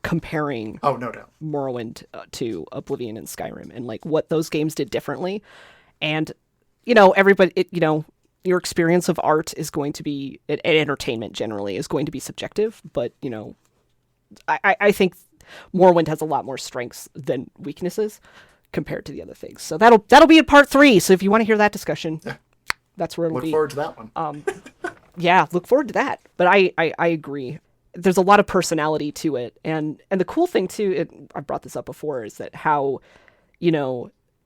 comparing no doubt Morrowind to Oblivion and Skyrim, and like what those games did differently. And everybody, your experience of art is going to be, and entertainment generally is going to be subjective, but I think Morrowind has a lot more strengths than weaknesses compared to the other things. So that'll be in part 3. So if you want to hear that discussion, that's where it'll be. Look forward to that one. Yeah, look forward to that. But I agree. There's a lot of personality to it. And the cool thing too, I brought this up before, is that how,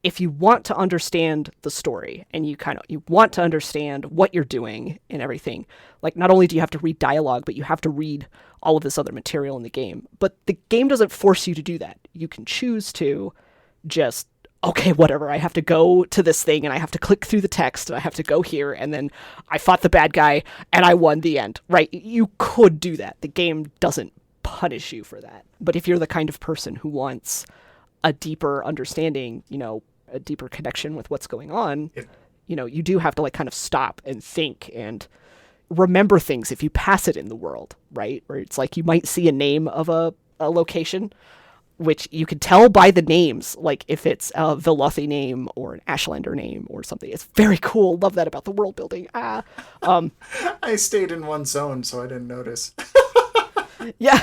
if you want to understand the story and you want to understand what you're doing and everything, like not only do you have to read dialogue, but you have to read all of this other material in the game. But the game doesn't force you to do that. You can choose to just, okay, whatever, I have to go to this thing and I have to click through the text and I have to go here and then I fought the bad guy and I won the end, right? You could do that. The game doesn't punish you for that. But if you're the kind of person who wants a deeper understanding, a deeper connection with what's going on, you do have to like kind of stop and think and remember things if you pass it in the world, right? Where it's like you might see a name of a location, which you can tell by the names, like if it's a Velothi name or an Ashlander name or something. It's very cool. Love that about the world building. I stayed in one zone, so I didn't notice. Yeah.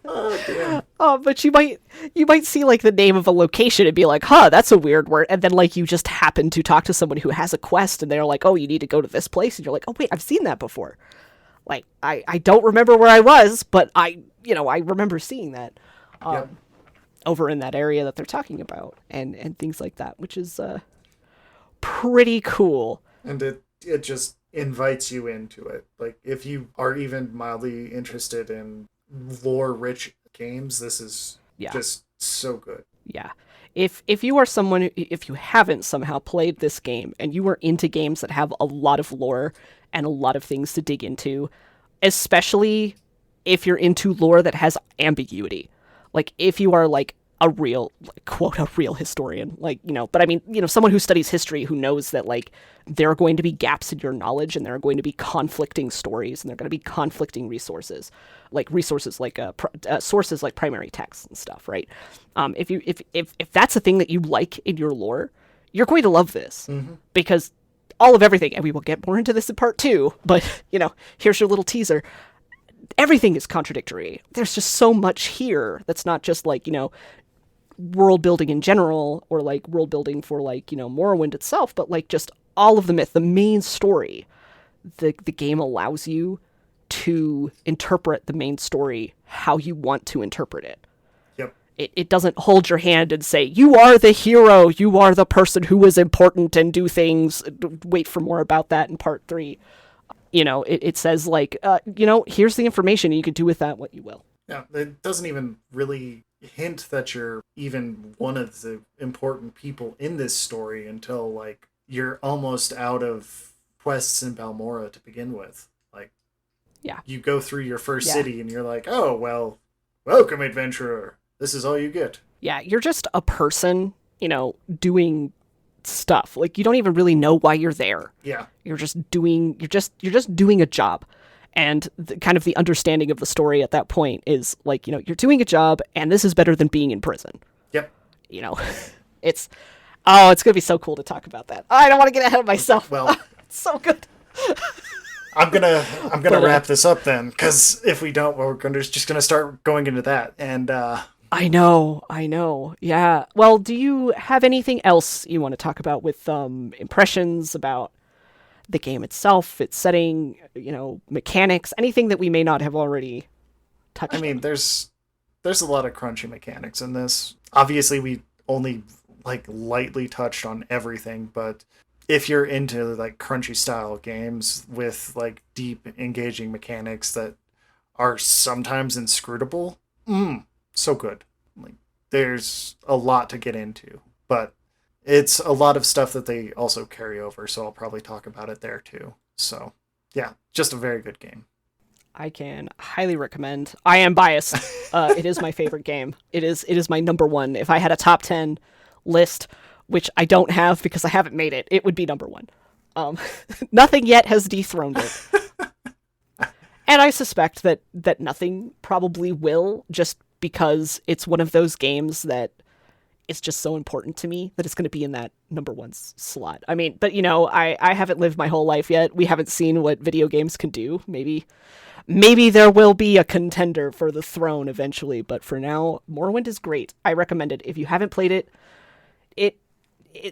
Oh, damn. But you might see like the name of a location and be like, huh, that's a weird word. And then like you just happen to talk to someone who has a quest and they're like, oh, you need to go to this place. And you're like, oh, wait, I've seen that before. Like, I don't remember where I was, but I remember seeing that. Over in that area that they're talking about and things like that, which is pretty cool. And it just invites you into it. Like if you are even mildly interested in lore-rich games, this is just so good. Yeah. If you are someone, if you haven't somehow played this game and you are into games that have a lot of lore and a lot of things to dig into, especially if you're into lore that has ambiguity. Like, if you are, like, a real, quote, a real historian, like, but I mean, someone who studies history who knows that, like, there are going to be gaps in your knowledge and there are going to be conflicting stories and there are going to be conflicting sources like sources like primary texts and stuff, right? If that's a thing that you like in your lore, you're going to love this because all of everything, and we will get more into this in part 2, but, here's your little teaser. Everything is contradictory. There's just so much here that's not just like, world building in general, or like world building for like, you know, Morrowind itself, but like just all of the myth, the main story. The game allows you to interpret the main story how you want to interpret it. Yep. It doesn't hold your hand and say, you are the hero, you are the person who is important and do things. Wait for more about that in part 3. You know, it says like, you know, here's the information and you can do with that what you will. Yeah, it doesn't even really hint that you're even one of the important people in this story until like you're almost out of quests in Balmora to begin with. Like, yeah, you go through your first city and you're like, oh, well, welcome, adventurer. This is all you get. Yeah, you're just a person, you know, doing stuff. Like, you don't even really know why you're there. Yeah. You're just doing a job. And kind of the understanding of the story at that point is like, you know, you're doing a job and this is better than being in prison. Yep. You know, it's going to be so cool to talk about that. I don't want to get ahead of myself. Well, it's so good. I'm gonna wrap this up then, because if we don't, we're just gonna start going into that. And I know. Yeah. Well, do you have anything else you want to talk about with impressions about the game itself, its setting, you know, mechanics, anything that we may not have already touched on? I mean, there's a lot of crunchy mechanics in this. Obviously, we only like lightly touched on everything, but if you're into like crunchy style games with like deep engaging mechanics that are sometimes inscrutable, so good. Like, there's a lot to get into, but it's a lot of stuff that they also carry over, so I'll probably talk about it there too. So, yeah, just a very good game. I can highly recommend. I am biased. It is my favorite game. It is my number one. If I had a top 10 list, which I don't have because I haven't made it, it would be number one. Nothing yet has dethroned it. And I suspect that nothing probably will, just because it's one of those games that it's just so important to me that it's going to be in that number one slot. I mean, but you know, I haven't lived my whole life yet. We haven't seen what video games can do. Maybe there will be a contender for the throne eventually, but for now, Morrowind is great. I recommend it. If you haven't played it,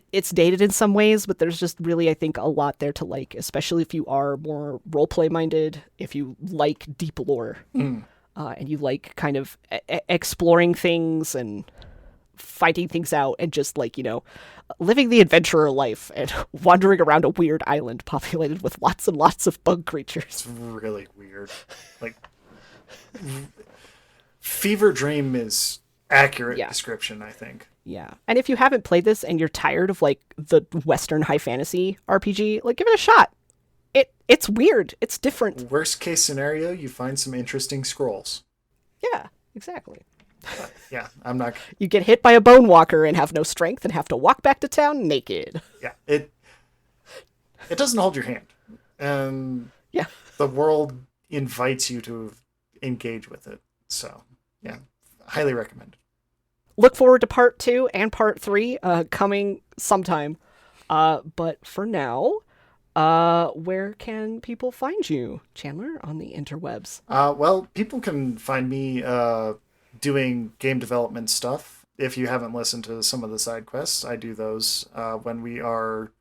it's dated in some ways, but there's just really, I think, a lot there to like, especially if you are more roleplay minded, if you like deep lore, and you like kind of exploring things and fighting things out and just like, you know, living the adventurer life and wandering around a weird island populated with lots and lots of bug creatures. It's really weird. Like, Fever Dream is accurate description, I think. Yeah. And if you haven't played this and you're tired of like the Western high fantasy RPG, like, give it a shot. It's weird. It's different. Worst case scenario, you find some interesting scrolls. Yeah, exactly. But, yeah, I'm not. You get hit by a bone walker and have no strength and have to walk back to town naked. Yeah, it doesn't hold your hand, and yeah, the world invites you to engage with it. So, yeah, highly recommend it. Look forward to part 2 and part 3 coming sometime. But for now, where can people find you, Chandler, on the interwebs? Well, people can find me doing game development stuff. If you haven't listened to some of the side quests, I do those when we are,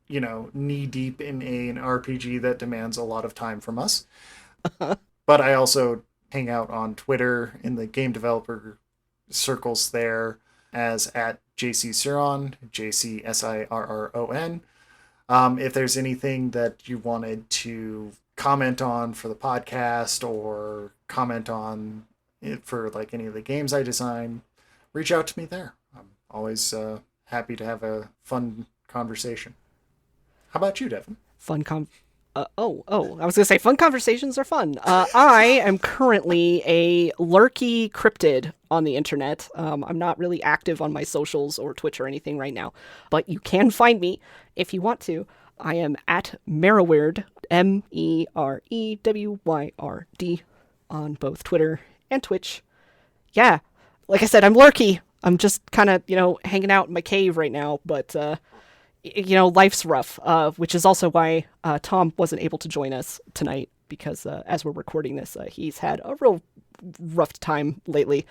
you know, knee deep in an RPG that demands a lot of time from us. But I also hang out on Twitter in the game developer circles there as at JCSirron, JCSIRRON. If there's anything that you wanted to comment on for the podcast or comment on it for like any of the games I design, reach out to me there. I'm always happy to have a fun conversation. How about you, Devin? I was going to say fun conversations are fun. I am currently a lurky cryptid on the internet. I'm not really active on my socials or Twitch or anything right now, but you can find me if you want to. I am at Merrywyrd, MEREWYRD, on both Twitter and Twitch. Yeah, like I said, I'm lurky. I'm just kind of, you know, hanging out in my cave right now, but you know, life's rough, which is also why Tom wasn't able to join us tonight, because as we're recording this, he's had a real rough time lately.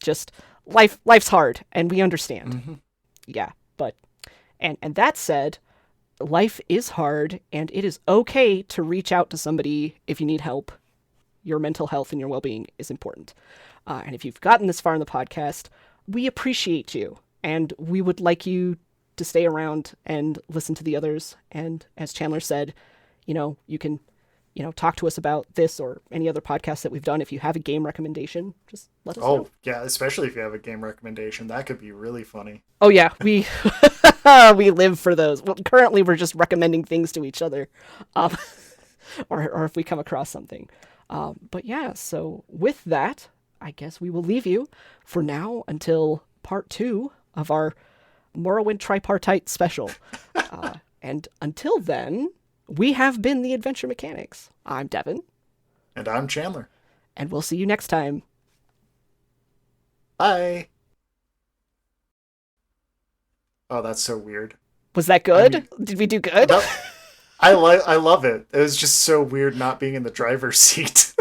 Just life's hard, and we understand. Mm-hmm. Yeah, but and that said, life is hard, and it is okay to reach out to somebody if you need help. Your mental health and your well-being is important. And if you've gotten this far in the podcast, we appreciate you, and we would like you to stay around and listen to the others. And as Chandler said, you can, talk to us about this or any other podcast that we've done. If you have a game recommendation, just let us know. Oh, yeah, especially if you have a game recommendation. That could be really funny. Oh, yeah, we we live for those. Well, currently, we're just recommending things to each other, or if we come across something. But yeah, so with that, I guess we will leave you for now until part 2 of our Morrowind tripartite special. And until then, we have been the Adventure Mechanics. I'm Devin. And I'm Chandler. And we'll see you next time. Bye. Oh, that's so weird. Was that good? Did we do good? I love it. It was just so weird not being in the driver's seat.